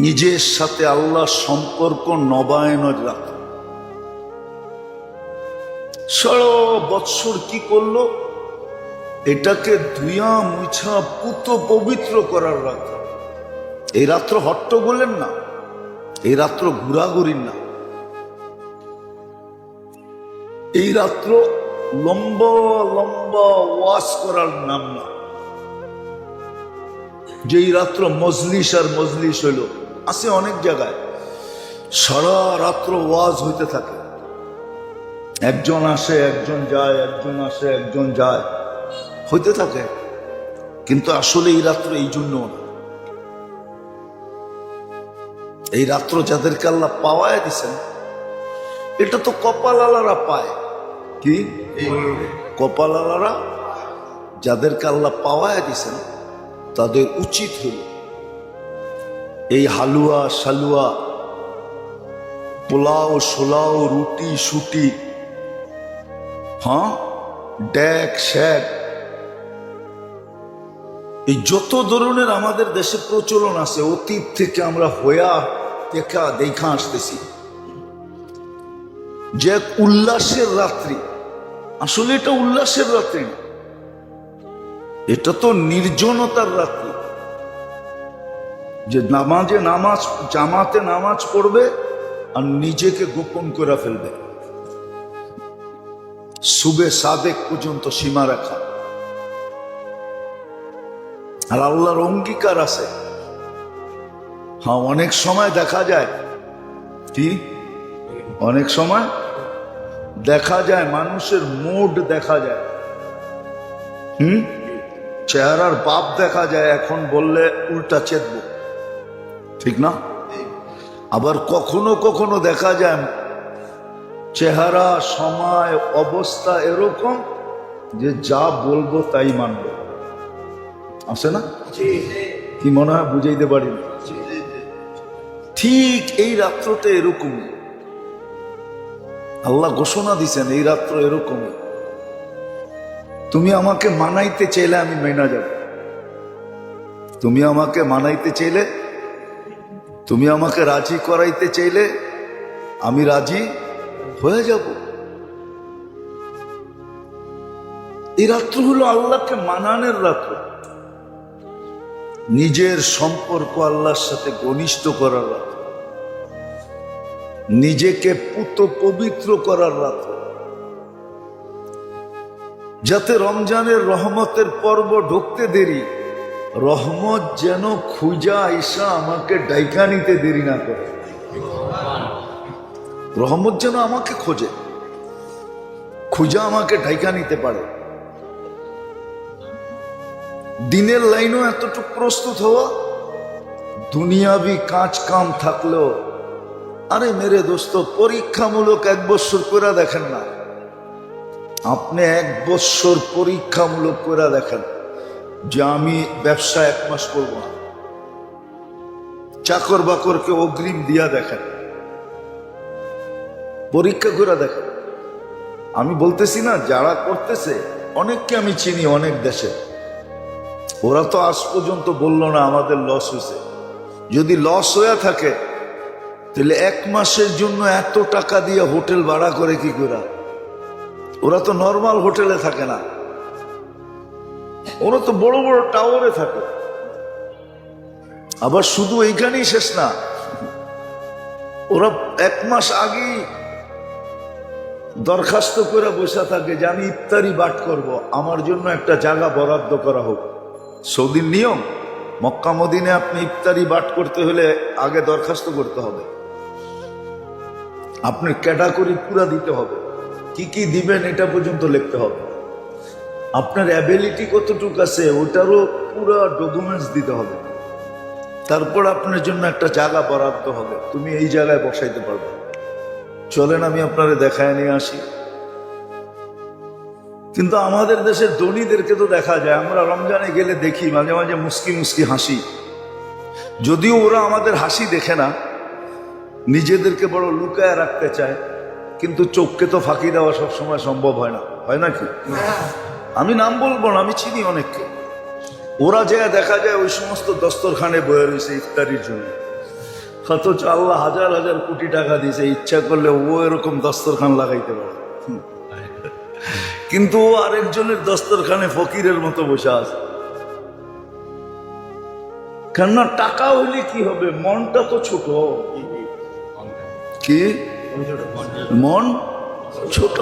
নিজের সাথে আল্লাহ সম্পর্ক নবায়নের রাত্র। সারা বৎসর কি করলো? এটাকে ধুইয়া মুছা পুত পবিত্র করার রাত্র। এই রাত্র হট্টগোলের না, এই রাত্র ঘোরাঘুরির না, এই রাত্র লম্বা লম্বা ওয়াজ করার নাম না। যেই রাত্র মজলিস আর মজলিস হইল, আছে অনেক জায়গায় সারা রাত্র ওয়াজ হইতে থাকে, একজন আসে একজন যায়, একজন আসে একজন যায়, হইতে থাকে। কিন্তু আসলে এই রাত্র এই জন্য না। এই রাত্র যাদেরকে আল্লাহ পাওয়ায় দিছেন, এটা তো কপালালারা পায়। কি কপালালারা? যাদেরকে আল্লাহ পাওয়ায় দিছেন তাদের উচিত হল এই হালুয়া শালুয়া, পোলাও সোলাও, রুটি সুটি, হ্যাঁ, ড্যাক শ্যাক, এই যত ধরনের আমাদের দেশে প্রচলন আছে, অতীত থেকে আমরা হইয়া দেখা আসতেছি। যে এক উল্লাসের রাত্রি। আসলে এটা উল্লাসের রাত্রি না, এটা তো নির্জনতার রাত্রি। যে জামাতে নামাজ পড়বে আর নিজেকে গোপন করে ফেলবে, সুবে সাদেক পর্যন্ত সীমা রাখা। আর আল্লাহর অঙ্গীকার আছে। হ্যাঁ, অনেক সময় দেখা যায় কি, অনেক সময় দেখা যায় মানুষের মুড দেখা যায়, চেহারার বাপ দেখা যায়, এখন বললে উল্টা চেতব, ঠিক না? আবার কখনো কখনো দেখা যায় চেহারা, সময়, অবস্থা এরকম যে যা বলবো তাই মানবো। আছে না? কি মনে হয় বুঝাইতে পারি? ঠিক এই রাত্রতে এরকম আল্লাহ ঘোষণা দিছেন, এই রাত্র এরকম। তুমি আমাকে মানাইতে চাইলে আমি মেনা যাব, তুমি আমাকে মানাইতে চাইলে, তুমি আমাকে রাজি করাইতে চাইলে আমি রাজি হয়ে যাব। এই রাত্র হলো আল্লাহকে মানানোর রাত্র, নিজের সম্পর্ক আল্লাহর সাথে ঘনিষ্ঠ করার রাত্র, নিজেকে পুত পবিত্র করার রাত্র, যাতে রমজানের রহমতের পর্ব ঢুকতে দেরি, রহমত যেন খুঁজা আইসা আমাকে ডাইকা নিতে দেরি না করে। রহমত যেন আমাকে খোঁজে, খুঁজা আমাকে ডাইকা নিতে পারে। দিনের লাইনও এতটুকু প্রস্তুত হওয়া, দুনিয়াবি কাজ কাম থাকলেও, আরে মেরে দোস্ত, পরীক্ষামূলক 1 বছর করে দেখেন না, আপনি 1 বছর পরীক্ষামূলক করে দেখেন যে আমি ব্যবসা 1 মাস করব না, চাকর বাকরকে অগ্রিম দিয়া দেখেন, পরীক্ষা করে দেখেন। আমি বলতেছি না, যারা করতেছে অনেককে আমি চিনি, অনেক দেশে, ওরা তো আজ পর্যন্ত বললো না আমাদের লস হয়েছে। যদি লস হয়ে থাকে তাহলে 1 মাসের জন্য এত টাকা দিয়ে হোটেল ভাড়া করে কি করে? ওরা তো নর্মাল হোটেলে থাকে না, ওরা তো বড় বড় টাওয়ারে থাকে। আবার শুধু এইখানেই শেষ না, ওরা 1 মাস আগেই দরখাস্ত করে বসে থাকে যে আমি ইফতারি বাট করব, আমার জন্য একটা জায়গা বরাদ্দ করা হোক। সৌদির নিয়ম, মক্কা মদিনে আপনি ইফতারি বাট করতে হলে আগে দরখাস্ত করতে হবে, আপনার ক্যাটাগরি পুরা দিতে হবে, কি কি দিবেন এটা পর্যন্ত লিখতে হবে, আপনার অ্যাবিলিটি কতটুকু আছে ওটারও পুরা ডকুমেন্টস দিতে হবে। তারপর আপনার জন্য একটা জায়গা বরাদ্দ হবে, তুমি এই জায়গায় বসাইতে পারবে। চলেন আমি আপনারা দেখায় নিয়ে আসি। কিন্তু আমাদের দেশের ধনীদেরকে তো দেখা যায়, আমরা রমজানে গেলে দেখি মাঝে মাঝে মুস্কি মুস্কি হাসি, যদিও ওরা আমাদের হাসি দেখে না, নিজেদেরকে বড় লুকায় রাখতে চায়, কিন্তু চোখকে তো ফাঁকি দেওয়া সবসময় সম্ভব হয় না, হয় নাকি? আমি নাম বলবো না, আমি চিনি অনেককে। ওরা যে দেখা যায় ওই সমস্ত দস্তরখানে বয়ে রয়েছে ইফতারির জন্য, অথচ আল্লাহ হাজার হাজার কোটি টাকা দিয়েছে, ইচ্ছা করলে ও এরকম দস্তরখান লাগাইতে পারে, কিন্তু ও আরেকজনের দস্তরখানে ফকিরের মতো বসে আছে। কেননা টাকা হইলে কি হবে, মনটা তো ছোট। কি মন ছোট?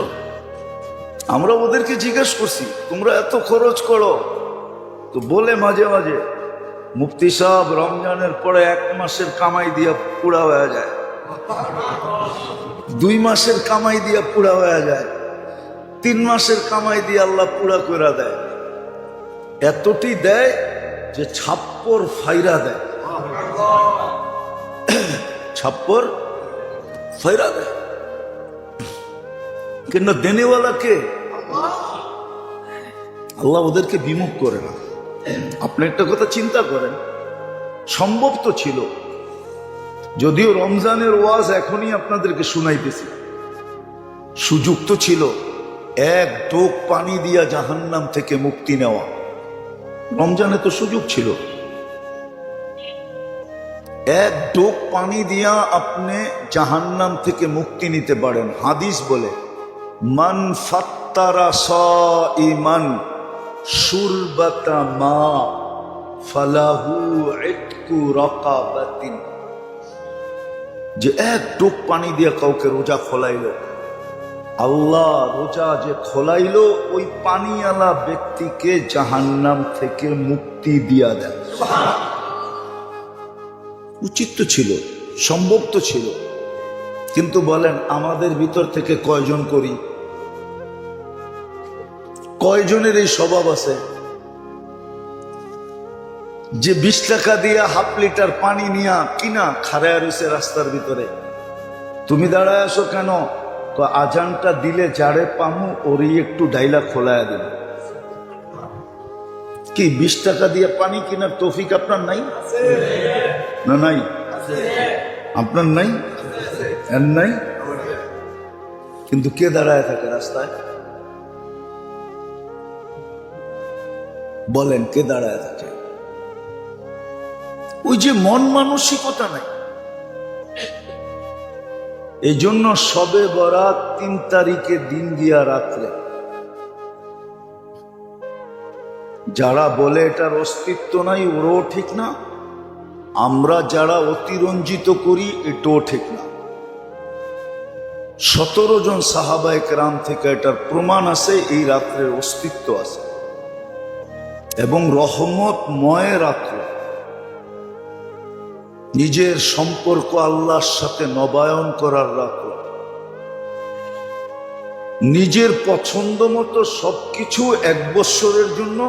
আমরা ওদেরকে জিজ্ঞেস করছি তোমরা এত খরচ করো, তো বলে মাঝে মাঝে মুফতি সাহেব রমজানের পরে 1 মাসের কামাই দিয়া পুরা হয়ে যায়, 2 মাসের কামাই দিয়া পুরা হয়ে যায়, 3 মাসের কামাই দিয়ে আল্লাহ পুরা করে দেয়। এতটি দেয় যে ছাপ্পর ফাইরা দেয়, ছাপ্পর ফাইরা দেয়। কিন্তু দেনেওয়ালা কে? আল্লাহ ওদেরকে বিমুখ করে না। আপনি একটা কথা চিন্তা করেন, সম্ভব তো ছিল, যদিও রমজানের ওয়াজ এখনই আপনাদেরকে শুনাইতেছি, সুযোগ তো ছিল 1 ঢোক পানি দিয়া জাহান্নাম থেকে মুক্তি নেওয়া। রমজানে তো সুযোগ ছিল, এক ডোক পানি দিয়া আপনি জাহান্নাম থেকে মুক্তি নিতে পারেন। হাদিস বলে, মান ফাত্তারা সাইমান শুরবাতা মা ফালাহু ইতকু রাকাবাতিন। যে এক ডোক পানি দিয়া কাউকে রোজা খোলাইল, আল্লাহ রোজা যে খোলাইল ওই পানিওয়ালা ব্যক্তিকে জাহান্নাম থেকে মুক্তি দিয়া দেন। উচিত তো ছিল, সম্ভব তো ছিল, কিন্তু বলেন আমাদের ভিতর থেকে কয়জন করি? কয়জনের এই স্বভাব আছে যে 20 টাকা দিয়ে হাফ লিটার পানি নিয়া কিনা খাড়ায় রয়েছে রাস্তার ভিতরে? তুমি দাঁড়ায় আসো কেন? আজানটা দিলে যারে পামু ওরই একটু ডাইলা খোলায় দিল। কি 20 টাকা দিয়ে পানি কেনার তৌফিক আপনার নাই? না নাই? আপনার নাই? এর নাই? কিন্তু কে দাঁড়ায় থাকে রাস্তায়? বলেন কে দাঁড়ায় থাকে? ওই যে মন মানসিকতা নাই। এই জন্য সবে বরাত 3 তারিখে দিন দিয়া রাত্রে যারা বলে এটার অস্তিত্ব নাই ওরাও ঠিক না, আমরা যারা অতিরঞ্জিত করি এটাও ঠিক না। 17 জন সাহাবায়ে কেরাম থেকে এটার প্রমাণ আছে এই রাত্রের অস্তিত্ব আছে এবং রহমতময় রাত্র। নিজের সম্পর্ক আল্লাহর সাথে নবায়ন করার রাত্র, নিজের পছন্দ মতো সবকিছু 1 বৎসরের জন্য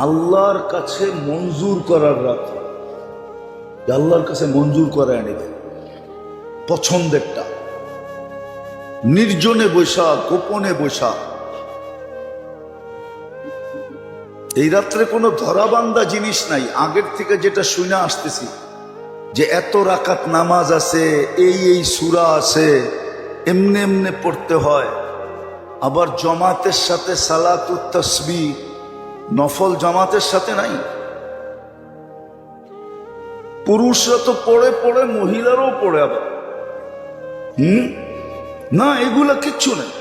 আল্লাহর কাছে মঞ্জুর করার রাত্র। আল্লাহর কাছে মঞ্জুর করে নেবে পছন্দেরটা, নির্জনে বৈশা, গোপনে বৈশা। এই রাত্রে কোনো ধরাবান্ধা জিনিস নাই। আগের থেকে যেটা শুনে আসতেছি যে এত রাকাত নামাজ আছে, এই সূরা আছে, এমনে এমনে পড়তে হয়। আবার জামাতের সাথে সালাতুত তাসবিহ নফল জামাতের সাথে নাই। পুরুষরা তো পড়ে পড়ে, মহিলারাও পড়ে আবার। না, এগুলা কিচ্ছু নেই।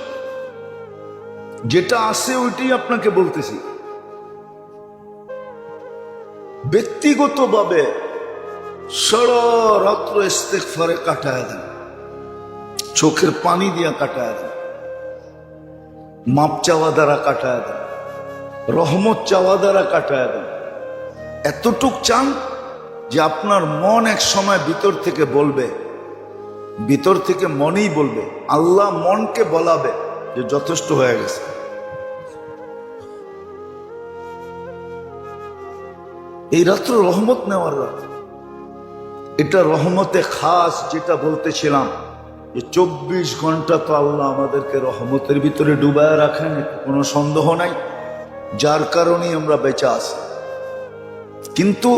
যেটা আছে ওইটাই আপনাকে বলতেছি। ব্যক্তিগতভাবে সারা রাত্র ইস্তেগফারে কাটায় দেন, চোখের পানি দিয়া কাটায় দেন, মাপ চাওয়া দ্বারা কাটায় দেন, রহমত চাওয়া দ্বারা কাটায় দেন। এতটুক চান যে আপনার মন এক সময় ভিতর থেকে বলবে, ভিতর থেকে মনেই বলবে, আল্লাহ মনকে বলাবে যে যথেষ্ট হয়ে গেছে। এই রাত্র রহমত নেওয়ার রাত। এটা রহমতে খাস, যেটা বলতেছিলাম যে 24 ঘন্টা তো আল্লাহ আমাদেরকে রহমতের ভিতরে ডুবায় রাখেন, কোনো সন্দেহ নাই, যার কারণেই আমরা বেঁচে আছি। কিন্তু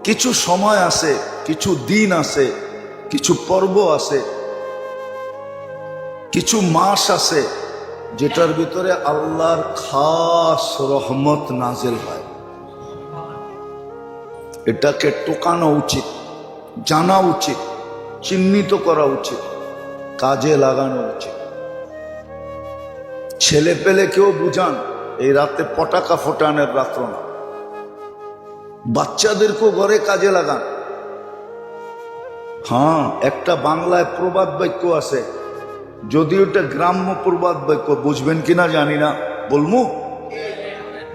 কিছু সময় আছে, কিছু দিন আছে, কিছু পর্ব আছে, কিছু মাস আছে যেটার ভিতরে আল্লাহর খাস রহমত নাজিল হয়। এটাকে টোকানো উচিত, জানা উচিত, চিহ্নিত করা উচিত, কাজে লাগানো উচিত। ছেলে পেলে কেউ বুঝান এই রাতে পটাকা ফোটানোর রাত্র না। বাচ্চাদেরকেও ঘরে কাজে লাগান। হ্যাঁ, একটা বাংলায় প্রবাদ বাক্য আছে, যদি ওটা গ্রাম্য প্রবাদ বাক্য, বুঝবেন কিনা জানি না, বলমু?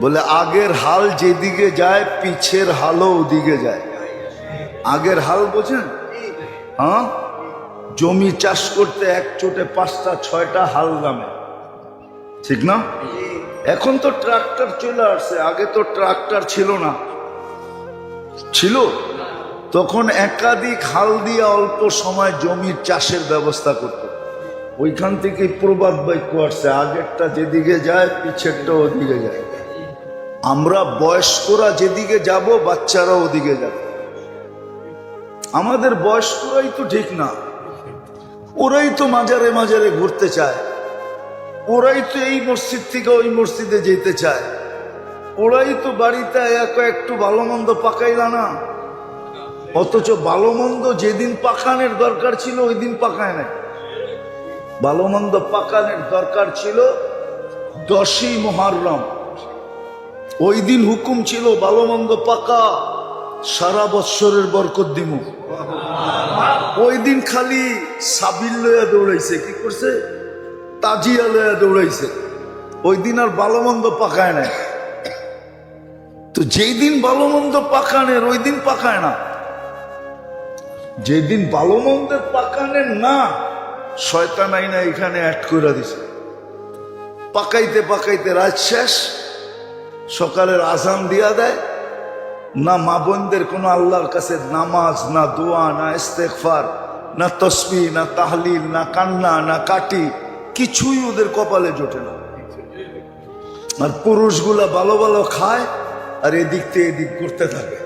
বলে আগের হাল যেদিকে যায় পিছের হালও ওদিকে যায়। আগের হাল বোঝেন? হ্যাঁ, জমি চাষ করতে এক চোটে 5টা 6টা হাল নামে, ঠিক না? এখন তো ট্রাক্টর চলে আসছে, আগে তো ট্রাক্টর ছিল না। ছিল তখন একাধিক হাল দিয়ে অল্প সময় জমির চাষের ব্যবস্থা করত। ওইখান থেকে প্রবাদ বাক্য আসছে, আগেরটা যেদিকে যায় পিছেরটা ওদিকে যায়। আমরা বয়স্করা যেদিকে যাব বাচ্চারা ওদিকে যাবে। আমাদের বয়স্করাই তো ঠিক না, ওরাই তো মাজারে মাজারে ঘুরতে চায়, ওরাই তো এই মসজিদ থেকে ওই মসজিদে যেতে চায়, ওরাই তো বাড়িতে একটু ভালো মন্দ পাকাইলা না, অথচ ভালো মন্দ যেদিন পাকানের দরকার ছিল ওই দিন পাকায় নাই। ভালো মন্দ পাকানের দরকার ছিল 10ই মুহররম, ওই দিন হুকুম ছিল ভালো মন্দ পাকা, সারা বৎসরের বরকত দিমু। ওই দিন খালি সাবিল লইয়া দৌড়াইছে, কি করছে? তাজিয়া লইয়া দৌড়াইছে। ওই দিন আর ভালো মন্দ পাকায় নাই। তো যেই দিন ভালো মন্দ পাকানের ওই দিন পাকায় না, যেদিন ভালো মন্দের পাকানের না, শয়তান আইনা এখানে অ্যাড করে দিছে। পাকাইতে পাকাইতে রাত শেষ, সকালের আজান দিয়া দেয় না, মা বোনদের কোনো আল্লাহর কাছে নামাজ, না দোয়া, না ইস্তেগফার, না তসবিহ, না তাহলিল, না কান্না, না কাটি, কিছুই ওদের কপালে জোটে না। আর পুরুষগুলা ভালো ভালো খায় আর এদিক থেকে এদিক করতে থাকে।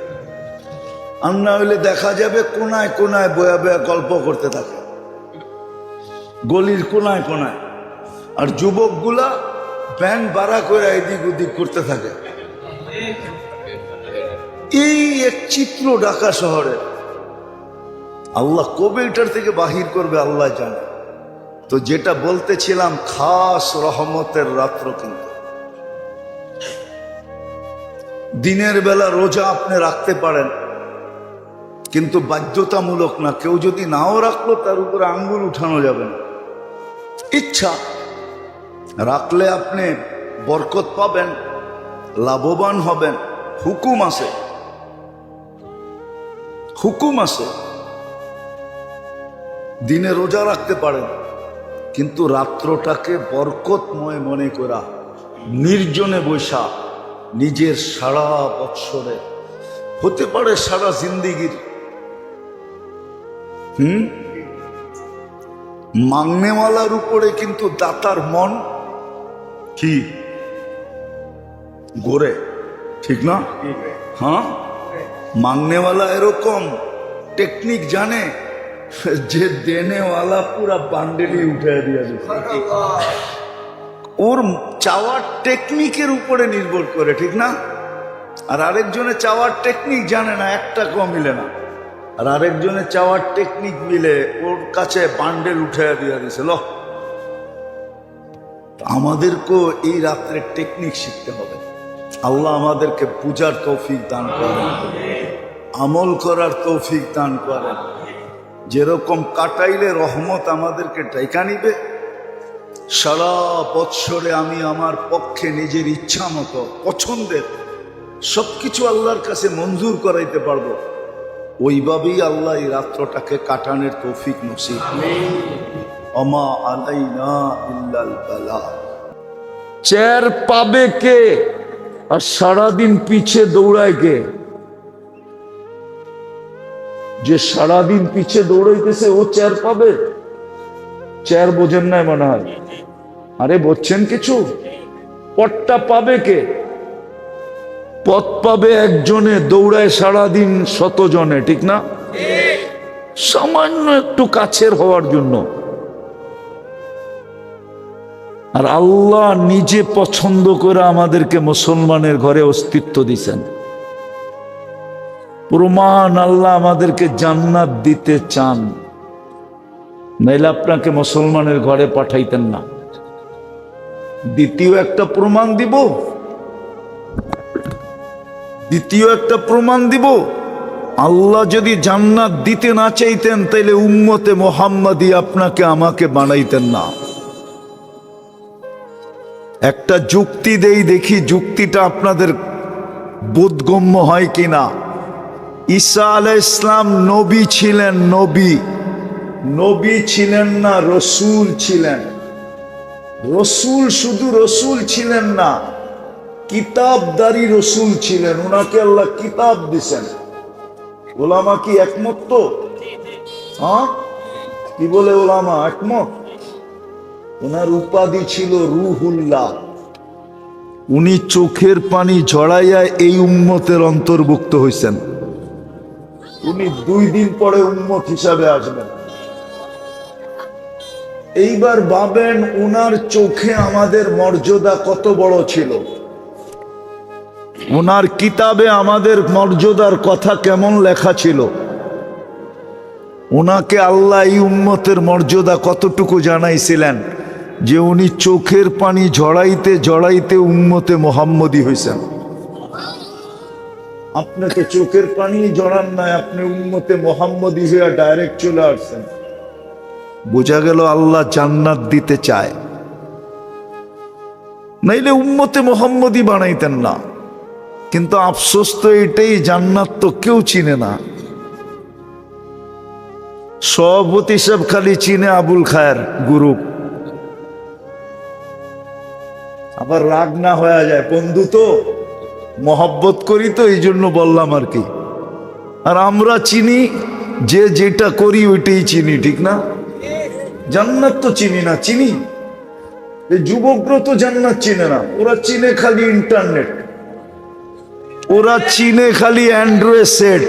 আর না হইলে দেখা যাবে কোনায় কোনায় বয়া বয়া গল্প করতে থাকে, গলির কোনায় কোনায়। আর যুবকগুলা ব্যান্ড ভাড়া করে এদিক ওদিক করতে থাকে। এই এক চিত্র ঢাকা শহরে। আল্লাহ কবে এটার থেকে বাহির করবে আল্লাহ জানে। তো যেটা বলতেছিলাম, খাস রহমতের রাত্র, কিন্তু দিনের বেলা রোজা আপনি রাখতে পারেন, কিন্তু বাধ্যতামূলক না। কেউ যদি নাও রাখলো তার উপরে আঙ্গুল উঠানো যাবে না। ইচ্ছা রাখলে আপনি বরকত পাবেন, লাভবান হবেন। হুকুম আছে, হুকুম আছে। দিনে রোজা রাখতে পারেন, কিন্তু রাত্রটাকে বরকতময় মনে করা, নির্জনে বৈশা, নিজের সারা বৎসরে, হতে পারে সারা জিন্দিগির মাংনেওয়ালার উপরে কিন্তু দাতার মন কি গোরে, ঠিক না? হ্যাঁ, মাংনেওয়ালা এরকম টেকনিক জানে যে দেনেওয়ালা পুরা বান্ডেলি উঠে দিয়ে দিচ্ছে। ওর চাওয়ার টেকনিকের উপরে নির্ভর করে, ঠিক না? আর আরেকজনের চাওয়ার টেকনিক জানে না, একটা কম মিলে না। আর আরেকজনের চাওয়ার টেকনিক মিলে ওর কাছে বান্ডেল উঠে দিয়ে দিছে। লো, আমাদেরকেও এই রাত্রে টেকনিক শিখতে হবে। আল্লাহ আমাদেরকে পূজার তৌফিক দান করেন, আমল করার তৌফিক দান করেন। যেরকম কাটাইলে রহমত আমাদেরকে টাইকা নিবে, সারা বৎসরে আমি আমার পক্ষে নিজের ইচ্ছা মতো পছন্দের সবকিছু আল্লাহর কাছে মঞ্জুর করাইতে পারবো। ওইভাবেই আল্লাহ এই রাত্রটাকে কাটানোর তৌফিক নসিব। ওমা আলাইনা ইল্লাল বালাগ। চের পাবে কে আর সারাদিন পিছে দৌড়ায় কে? যে সারাদিন পিছে দৌড়াইতেছে ও চের পাবে? চের বোঝেন নাই মনে হয়। আরে বুঝছেন কিছু? পথটা পাবে কে? পথ পাবে একজনে, দৌড়ায় সারাদিন 100 জনে, ঠিক না? সামান্য একটু কাছের হওয়ার জন্য। আর আল্লাহ নিজে পছন্দ করে আমাদেরকে মুসলমানের ঘরে অস্তিত্ব দিছেন। প্রমাণ, আল্লাহ আমাদেরকে জান্নাত দিতে চান, নাইলে আপনাকে মুসলমানের ঘরে পাঠাইতেন না। দ্বিতীয় একটা প্রমাণ দিব, আল্লাহ যদি জান্নাত দিতে না চাইতেন তাইলে উম্মতে মুহাম্মাদি আপনাকে আমাকে বানাইতেন না। একটা যুক্তি দেই, দেখি যুক্তিটা আপনাদের বোধগম্য হয় কিনা। ঈসা আলাইহিস সালাম নবী ছিলেন, নবী ছিলেন না, রসূল ছিলেন। রসূল শুধু রসূল ছিলেন না, কিতাবদারি রসূল ছিলেন। ওনাকে আল্লাহ কিতাব দিছেন। ওলামা কি একমত? তো হ্যাঁ, কি বলে ওলামা একমত? ওনার উপাধি ছিল রুহুল্লাহ। উনি চোখের পানি ঝরাইয়া এই উম্মতের অন্তর্ভুক্ত হইছেন। উনি 2 দিন পরে উম্মত হিসাবে আসবেন। এইবার ভাবেন উনার চোখে আমাদের মর্যাদা কত বড় ছিল, ওনার কিতাবে আমাদের মর্যাদার কথা কেমন লেখা ছিল। ওনাকে আল্লাহ এই উম্মতের মর্যাদা কতটুকু জানাইছিলেন যে উনি চোখের পানি ঝড়াইতে ঝড়াইতে উম্মতে মোহাম্মদী হয়েছেন। আপনাকে চোখের পানি জড়ান নাই, আপনি উম্মতে মোহাম্মদী হয়ে ডাইরেক্ট চলে আসছেন। বোঝা গেল আল্লাহ জান্নাত দিতে চায়, নাইলে উম্মতে মোহাম্মদী বানাইতেন না। কিন্তু আফসোস তো এটাই, জান্নাত তো কেউ চিনে না। সভাপতি সাহেব খালি চিনে আবুল খায়ের গ্রুপ। আবার রাগ না হয়ে যায়, বন্ধু তো মহব্বত করি তো এই জন্য বললাম আর কি। আর আমরা চিনি যে যেটা করি ওইটাই চিনি, ঠিক না? জান্নাত তো চিনি না। চিনি এই যুবকরা তো জান্নাত চিনে না, ওরা চিনে খালি ইন্টারনেট, ওরা চিনে খালি অ্যান্ড্রয়েড সেট,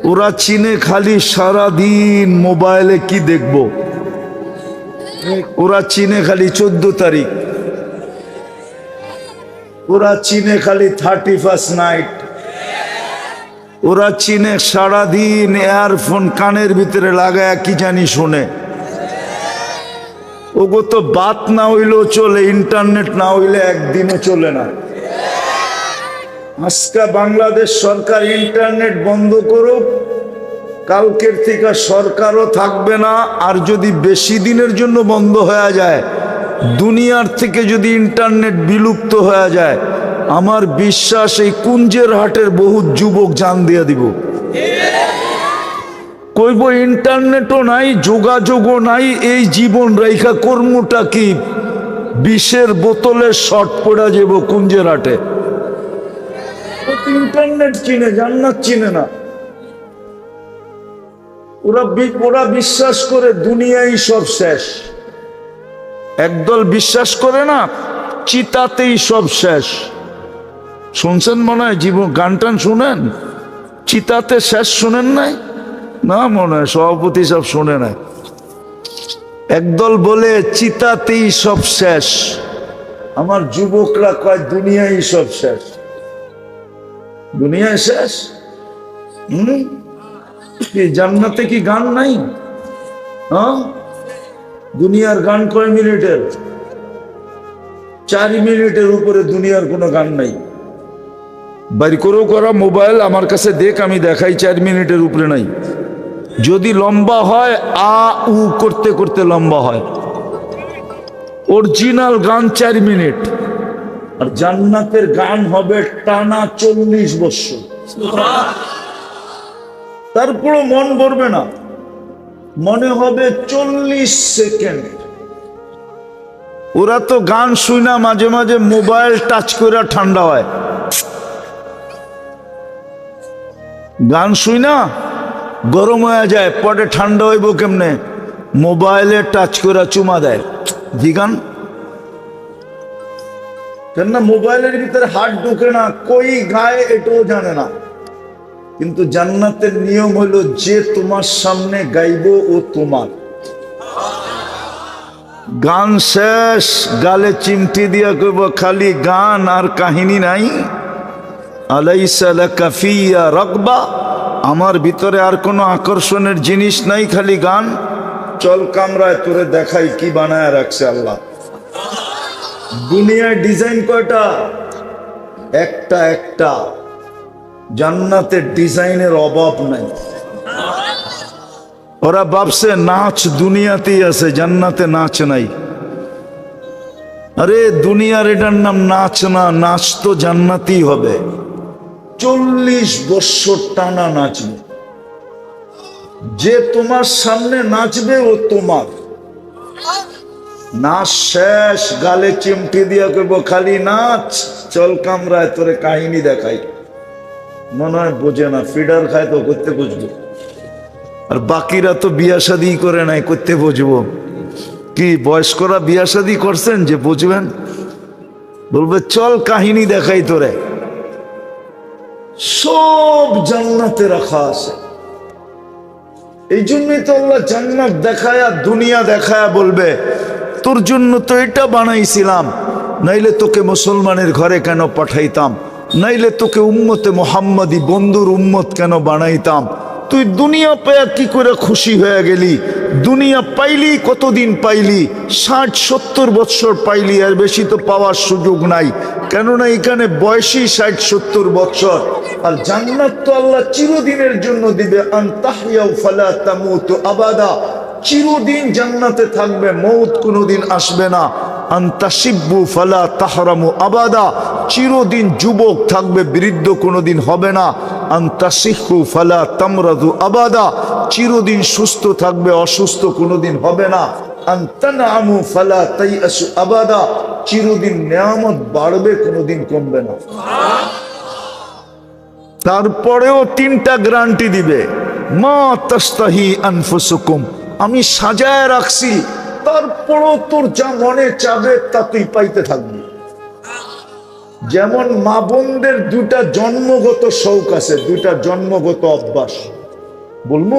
ওরা চিনে খালি সারাদিন মোবাইলে কি দেখব, ওরা চিনে খালি 14 তারিখ, ওরা চিনে খালি 31st নাইট, ওরা চিনে সারাদিন এয়ারফোন কানের ভিতরে লাগায় কি জানি শোনে। ওগো তো বাত না হইলেও চলে, ইন্টারনেট না হইলে একদিনও চলে না। আজকে বাংলাদেশ সরকার ইন্টারনেট বন্ধ করুক, কালকের থেকে সরকারও থাকবে না। আর যদি বেশি দিনের জন্য বন্ধ হয়ে যায়, দুনিয়ার থেকে যদি ইন্টারনেট বিলুপ্ত হয়ে যায়, আমার বিশ্বাস এই কুঞ্জের হাটের বহু যুবক জান দিয়ে দিব। কইব ইন্টারনেটও নাই, যোগাযোগও নাই, এই জীবন রেখা কর্মটা কি? বিষের বোতলে শর্ট পড়া যাব কুঞ্জের হাটে। ইন্টারনেট চিনে, জান্নাত চিনে না। ওরা বিশ্বাস করে দুনিয়ায় সব শেষ। একদল বিশ্বাস করে না চিতাতেই সব শেষ। শুনছেন মনে হয়, জীবন গান টান শুনেন, চিতাতে শেষ শুনেন নাই? না মনে হয় সভাপতি সব শুনে নাই। একদল বলে চিতাতেই সব শেষ। আমার যুবকরা কয় দুনিয়ায় সব শেষ। দুনিয়ায় শেষ? কি জান্নাতে কি গান নাই? হ্যাঁ, দুনিয়ার গান কয় মিনিটের? 4 মিনিটের উপরে দুনিয়ার কোনো গান নাই। বাড়ি করেও করা মোবাইল আমার কাছে দেখ, আমি দেখাই 4 মিনিটের উপরে নাই। যদি লম্বা হয় আ উ করতে করতে লম্বা হয়। অরিজিনাল গান 4 মিনিট, আর জান্নাতের গান হবে টানা 40 বছর। তারপরও মন ভরবে না, মনে হবে 40 সেকেন্ড। ওরা তো গান শুই না, মাঝে মাঝে মোবাইল টাচ করে ঠান্ডা হয়। গান শুই না, গরম হয়ে যায়, পরে ঠান্ডা হইব কেমনে? মোবাইলে টাচ করে চুমা দেয়। জি গান কেন? মোবাইলের ভিতরে হাত ঢুকে না, কই গায়ে এটাও জানে না। কিন্তু জান্নাতের নিয়ম হলো, যে তোমার সামনে গাইব ও তোমার। গান শেষ, গালে চিমটি দিয়া কইব খালি গান আর কাহিনী নাই। আলাইসা লাকা ফিয়া রাগবা, আমার ভিতরে আর কোনো আকর্ষণের জিনিস নাই, খালি গান। চল কামরায় তোরে দেখাই কি বানায় রাখছে আল্লাহ। দুনিয়ায় ডিজাইন কয়টা? একটা একটা। জান্নাতের ডিজাইনের অভাব নাই। ওরা ভাবছে নাচ দুনিয়াতেই আছে, জান্নাতে নাচ নাই। আরে দুনিয়ার এটার নাম নাচ না, নাচ তো জান্নাতেই হবে। 40 বছর টানা নাচবে। যে তোমার সামনে নাচবে ও তোমার। নাচ শেষ, গালে চিমটি দিয়া কইব খালি নাচ। চল কামরায় তোরে কাহিনী দেখাই। মনে হয় বোঝে না, ফিডার খায় তো করতে বুঝবো। আর বাকিরা তো বিয়া শাদী করে নাই, করতে বুঝবো কি? বয়স্করা বিয়া শাদী করছেন যে বুঝবেন? বলবে চল কাহিনী দেখাই তোরে। সব জান্নাতে রাখা আছে। এই জন্যই তো আল্লাহ জান্নাত দেখায়া দুনিয়া দেখায়া বলবে, তোর জন্য তো এটা বানাইছিলাম, নাইলে তোকে মুসলমানের ঘরে কেন পাঠাইতাম, নাইলে তোকে উম্মতে মুহাম্মাদি বন্ধুর উম্মত কেন বানাইতাম। তুই দুনিয়া পেয়ে কি করে খুশি হয়ে গেলি? দুনিয়া পাইলি কতদিন পাইলি? 60-70 বৎসর পাইলি, আর বেশি তো পাওয়ার সুযোগ নাই, কেননা এখানে বয়সী 60-70 বৎসর। আর জান্নাত তো আল্লাহ চিরদিনের জন্য দিবে, আনতাহইয়া ফালা তামুতু আবাদা, চিরদিন জান্নাতে থাকবে, মৌত কোনোদিন আসবে না। আনতাশিব্বু ফালা তাহরামু আবাদা, চিরদিন যুবক থাকবে, বৃদ্ধ কোনোদিন হবে না। আনতাসিহু ফালা তামরাদু আবাদা, চিরদিন সুস্থ থাকবে, অসুস্থ কোনোদিন হবে না। আনতানামু ফালা তাইয়াসু আবাদা, চিরদিন নেয়ামত বাড়বে, কোনোদিন কমবে না। তারপরেও 3টা গ্যারান্টি দিবে, মা তাস্তাহি আনফুসুকুম, আমি সাজায় রাখছি, তারপরও তোর যা মনে চাবে তা তুই পাইতে থাকবি। যেমন মা বোনদের 2টা জন্মগত শৌক আছে, 2টা জন্মগত অভ্যাস। বলবো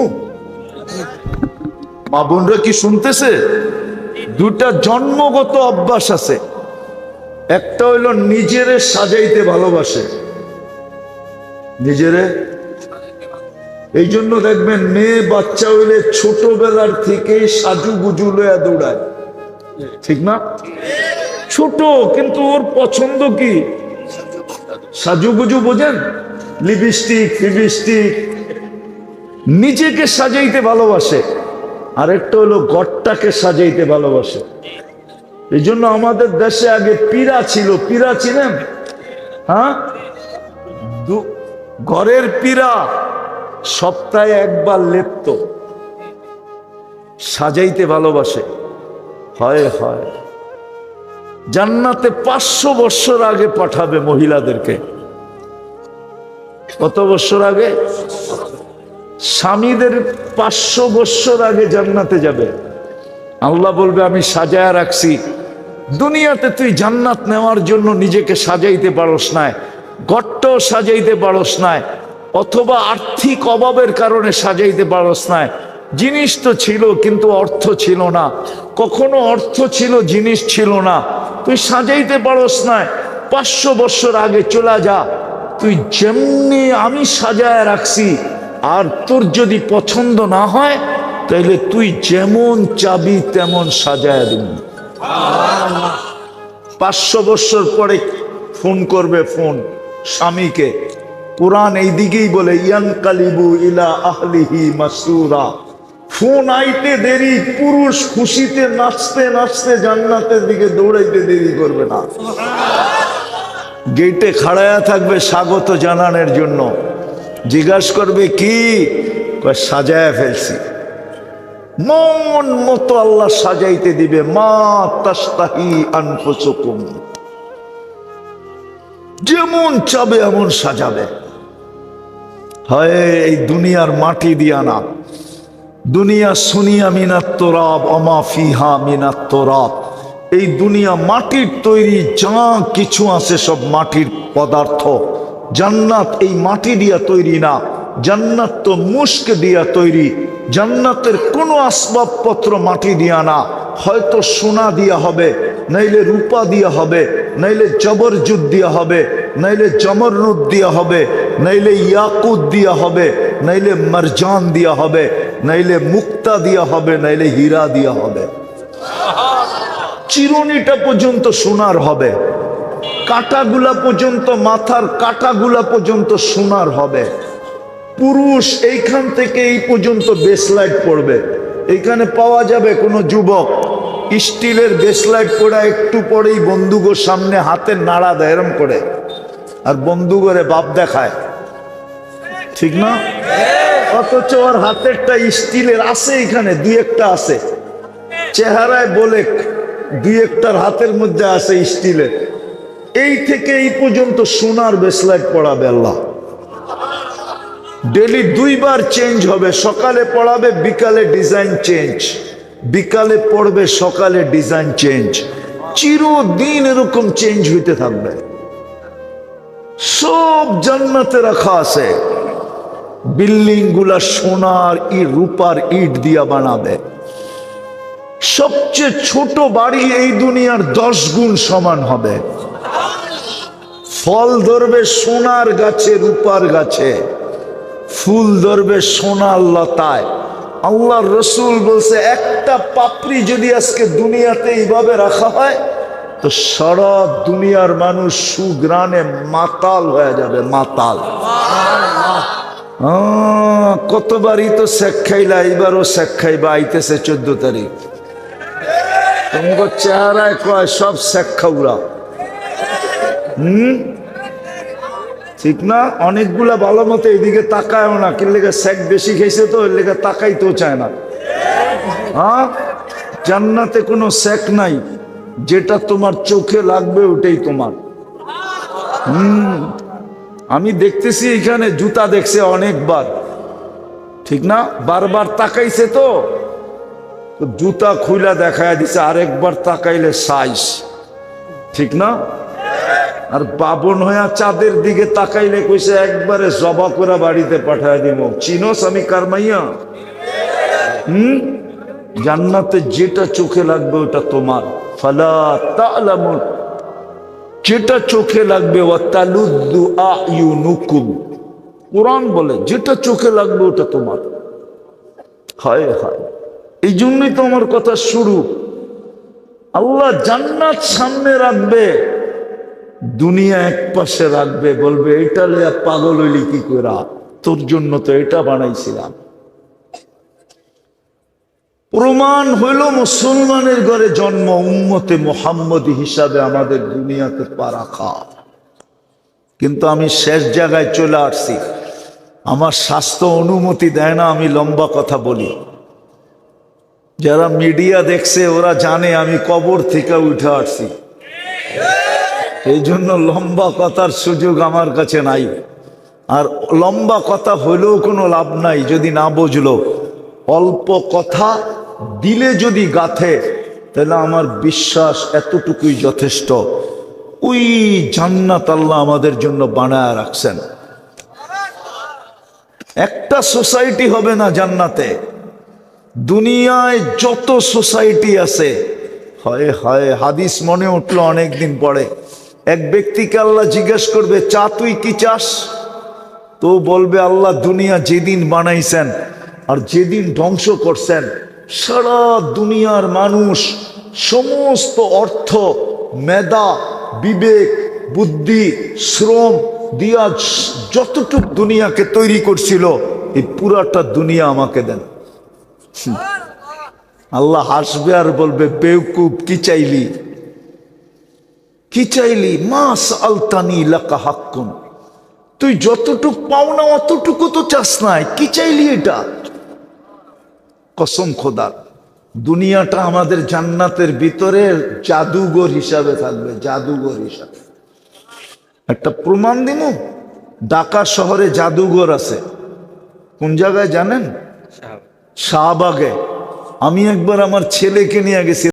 মা বোনরা কি শুনতেছে? 2টা জন্মগত অভ্যাস আছে। একটা হইল নিজেরে সাজাইতে ভালোবাসে, নিজেরে। এই জন্য দেখবেন মেয়ে বাচ্চা হইলে ছোটবেলার থেকে সাজুগুজু লয়া দৌড়ায়, ঠিক না? ছোট কিন্তু ওর পছন্দ কি? সাজুগুজু, বোঝেন? লিপস্টিক ফিপস্টিক, নিজেকে সাজাইতে ভালোবাসে। আরেকটা হলো ঘরটাকে সাজাইতে ভালোবাসে। এই জন্য আমাদের দেশে আগে পীড়া ছিল, পীড়া ছিলেন? হ্যাঁ, ঘরের পীড়া সপ্তাহে একবার লেপ্ত, সাজাইতে ভালোবাসে। হয় হয় জান্নাতে 500 বছর আগে পাঠাবে মহিলাদেরকে। কত বছর আগে? স্বামীদের 500 বছর আগে জান্নাতে যাবে। আল্লাহ বলবে আমি সাজায় রাখছি। দুনিয়াতে তুই জান্নাত নেওয়ার জন্য নিজেকে সাজাইতে পারস না, ঘরটাও সাজাইতে পারস না, অথবা আর্থিক অভাবের কারণে সাজাইতে পারস না। জিনিস তো ছিল কিন্তু অর্থ ছিল না, কখনো অর্থ ছিল জিনিস ছিল না, তুই সাজাইতে পারস না। 500 বছর আগে চলে যা, তুই যেমনি আমি সাজায় রাখছি, আর তোর যদি পছন্দ না হয় তাইলে তুই যেমন চাবি তেমন সাজায় দিবি। 500 বছর পরে ফোন করবে, ফোন স্বামীকে। কোরআন এই দিকেই বলে ইয়ানকালিবু ইলা আহলিহি মাসরুরা, ফোন আইতে দেরি, পুরুষ খুশিতে নাচতে নাচতে জান্নাতের দিকে দৌড়াইতে দেরি করবে না। গেটে খাড়ায়া থাকবে স্বাগত জানানোর জন্য, জিজ্ঞাসা করবে কি? সাজায় ফেলছি। মন মতো আল্লাহ সাজাইতে দিবে, মা তাস্তাহি আনফুসুকুম, যেমন চাবে এমন সাজাবে। হয় এই দুনিয়ার মাটি দিয়া না, দুনিয়া সুনিয়া মিনাত তোরাব অমা ফিহা মিনাত তোরাব, এই দুনিয়া মাটির তৈরি, যা কিছু আছে সব মাটির পদার্থ। জান্নাত এই মাটি দিয়া তৈরি না, জান্নাত তো মুস্ক দিয়া তৈরি। জান্নাতের কোনো আসবাবপত্র মাটি দিয়া না, হয়তো সোনা দিয়া হবে, নাইলে রূপা দিয়া হবে, নাইলে জবরজুদ দিয়া হবে, নাইলে জমররুদ দিয়া হবে, নাইলে ইয়াকুত দিয়া হবে, নাইলে মারজান দিয়া হবে, নাইলে মুক্তা দিয়া হবে, নাইলে হীরা দিয়া হবে। চিরুনিটা পর্যন্ত সোনার হবে, কাটাগুলা পর্যন্ত, মাথার কাটাগুলা পর্যন্ত সোনার হবে। পুরুষ এইখান থেকে এই পর্যন্ত বেসলাইট পড়বে। এইখানে পাওয়া যাবে কোনো যুবক স্টিলের বেসলাইট পড়া, একটু পরেই বন্দুকের সামনে হাতের নাড়া দেয় এরম করে, আর বন্দুকের বাপ দেখায়, ঠিক না? অথচ ওর হাতেরটা স্টিলের আছে, এখানে 2-1টা আছে, চেহারায় বলে 2-1টার হাতের মধ্যে আছে স্টিলের। এই থেকে এই পর্যন্ত সোনার বেসলাইট পড়াবে আল্লাহ। ডেলি 2 বার চেঞ্জ হবে, সকালে পড়াবে, বিকালে ডিজাইন চেঞ্জ, বিকালে পড়বে, সকালে ডিজাইন চেঞ্জ। চিরদিন এরকম চেঞ্জ হইতে থাকবে। সব জান্নাতে রাখা আছে। বিল্ডিং গুলা সোনার রূপার ইট দিয়া বানাবে। সবচেয়ে ছোট বাড়ি এই দুনিয়ার 10 গুণ সমান হবে। ফল ধরবে সোনার গাছে, রূপার গাছে, ফুল ধরবে সোনার লতায়। আল্লাহর রসুল বলছে একটা পাপড়ি যদি আজকে দুনিয়াতে এইভাবে রাখা হয় তো সারা দুনিয়ার মানুষ সুগ্রানে মাতাল হয়ে যাবে, মাতাল। কতবারই তো শেখ খাইলা, এইবারও শেখ খাইবা, আইতেছে 14 তারিখ। তোমার চেহারায় কয় সব শেখ খাউরা। ঠিক না? অনেকগুলা ভালো মতো এদিকে তাকায়ও না, কি লেগে শেখ বেশি খাইছে তো এর লেগে তাকাইতেও চায় না। হ্যাঁ, জান্নাতে কোনো শেখ নাই, যেটা তোমার চোখে লাগবে ওটাই তোমার। আমি দেখতেছি এখানে জুতা দেখছে অনেকবার, ঠিক না? বারবার তাকাইছে তো জুতা খুইলা দেখায় দিছে, আরেকবার তাকাইলে সাইজ, ঠিক না? আর বাবন হইয়া চাঁদের দিকে তাকাইলে কইছে একবারে জবা করে বাড়িতে পাঠায় দিব। চিনোস আমি কারমাইয়া? জান্নাতে যেটা চোখে লাগবে ওটা তোমার। ফালা তা'লামু, যেটা চোখে লাগবে, ওয়া তালুদ্দু আ'য়ুনুকুম, কোরআন বলে যেটা চোখে লাগবে ওটা তোমার। হায় হায়, এই জন্যই তো আমার কথা শুরু। আল্লাহ জান্নাত সামনে রাখবে, দুনিয়া এক পাশে রাখবে, বলবে এটা লিয়া পাগল হইলি কি কইরা, তোর জন্য তো এটা বানাইছিলাম। প্রমাণ হইল মুসলমানের ঘরে জন্ম, উম্মতে মুহাম্মদী হিসাবে আমাদের দুনিয়াতে পা রাখা। কিন্তু আমি শেষ জায়গায় চলে আসছি, আমার স্বাস্থ্য অনুমতি দেয় না আমি লম্বা কথা বলি। যারা মিডিয়া দেখছে ওরা জানে আমি কবর থেকে উঠে আসছি, এই জন্য লম্বা কথার সুযোগ আমার কাছে নাই। আর লম্বা কথা হইলেও কোনো লাভ নাই যদি না বুঝলো। অল্প কথা দিলে যদি গাথে, তাহলে আমার বিশ্বাস এতটুকুই যথেষ্ট। ওই জান্নাত আল্লাহ আমাদের জন্য বানায় রাখছেন। একটা সোসাইটি হবে না জান্নাতে, দুনিয়ায় যত সোসাইটি আছে। হয় হয়, হাদিস মনে উঠলো অনেকদিন পরে। এক ব্যক্তিকে আল্লাহ জিজ্ঞেস করবে, চা তুই কি চাস? তো বলবে আল্লাহ দুনিয়া যেদিন বানাইছেন আর যেদিন ধ্বংস করছেন, সারা দুনিয়ার মানুষ সমস্ত অর্থ, মেধা, বিবেক, বুদ্ধি, শ্রম দিয়া যতটুক দুনিয়াকে তৈরি করছিল, এই পুরাটা দুনিয়া আমাকে দেন। আল্লাহ হাসবে আর বলবে, বেওকুব, কি চাইলি? কি চাইলি? মা সাআলতানি লাকা হাক্কুন, তুই যতটুক পাও না অতটুকু তো চাস নাই, কি চাইলি এটা? কসম খোদার, দুনিয়াটা আমাদের জান্নাতের ভিতরে জাদুঘর হিসাবে থাকবে, জাদুঘর হিসাবে। একটা প্রমাণ দিব, ঢাকা শহরে জাদুঘর আছে। কোন জায়গায় জানেন? শাহবাগে। আমি একবার আমার ছেলেকে নিয়ে গেছি।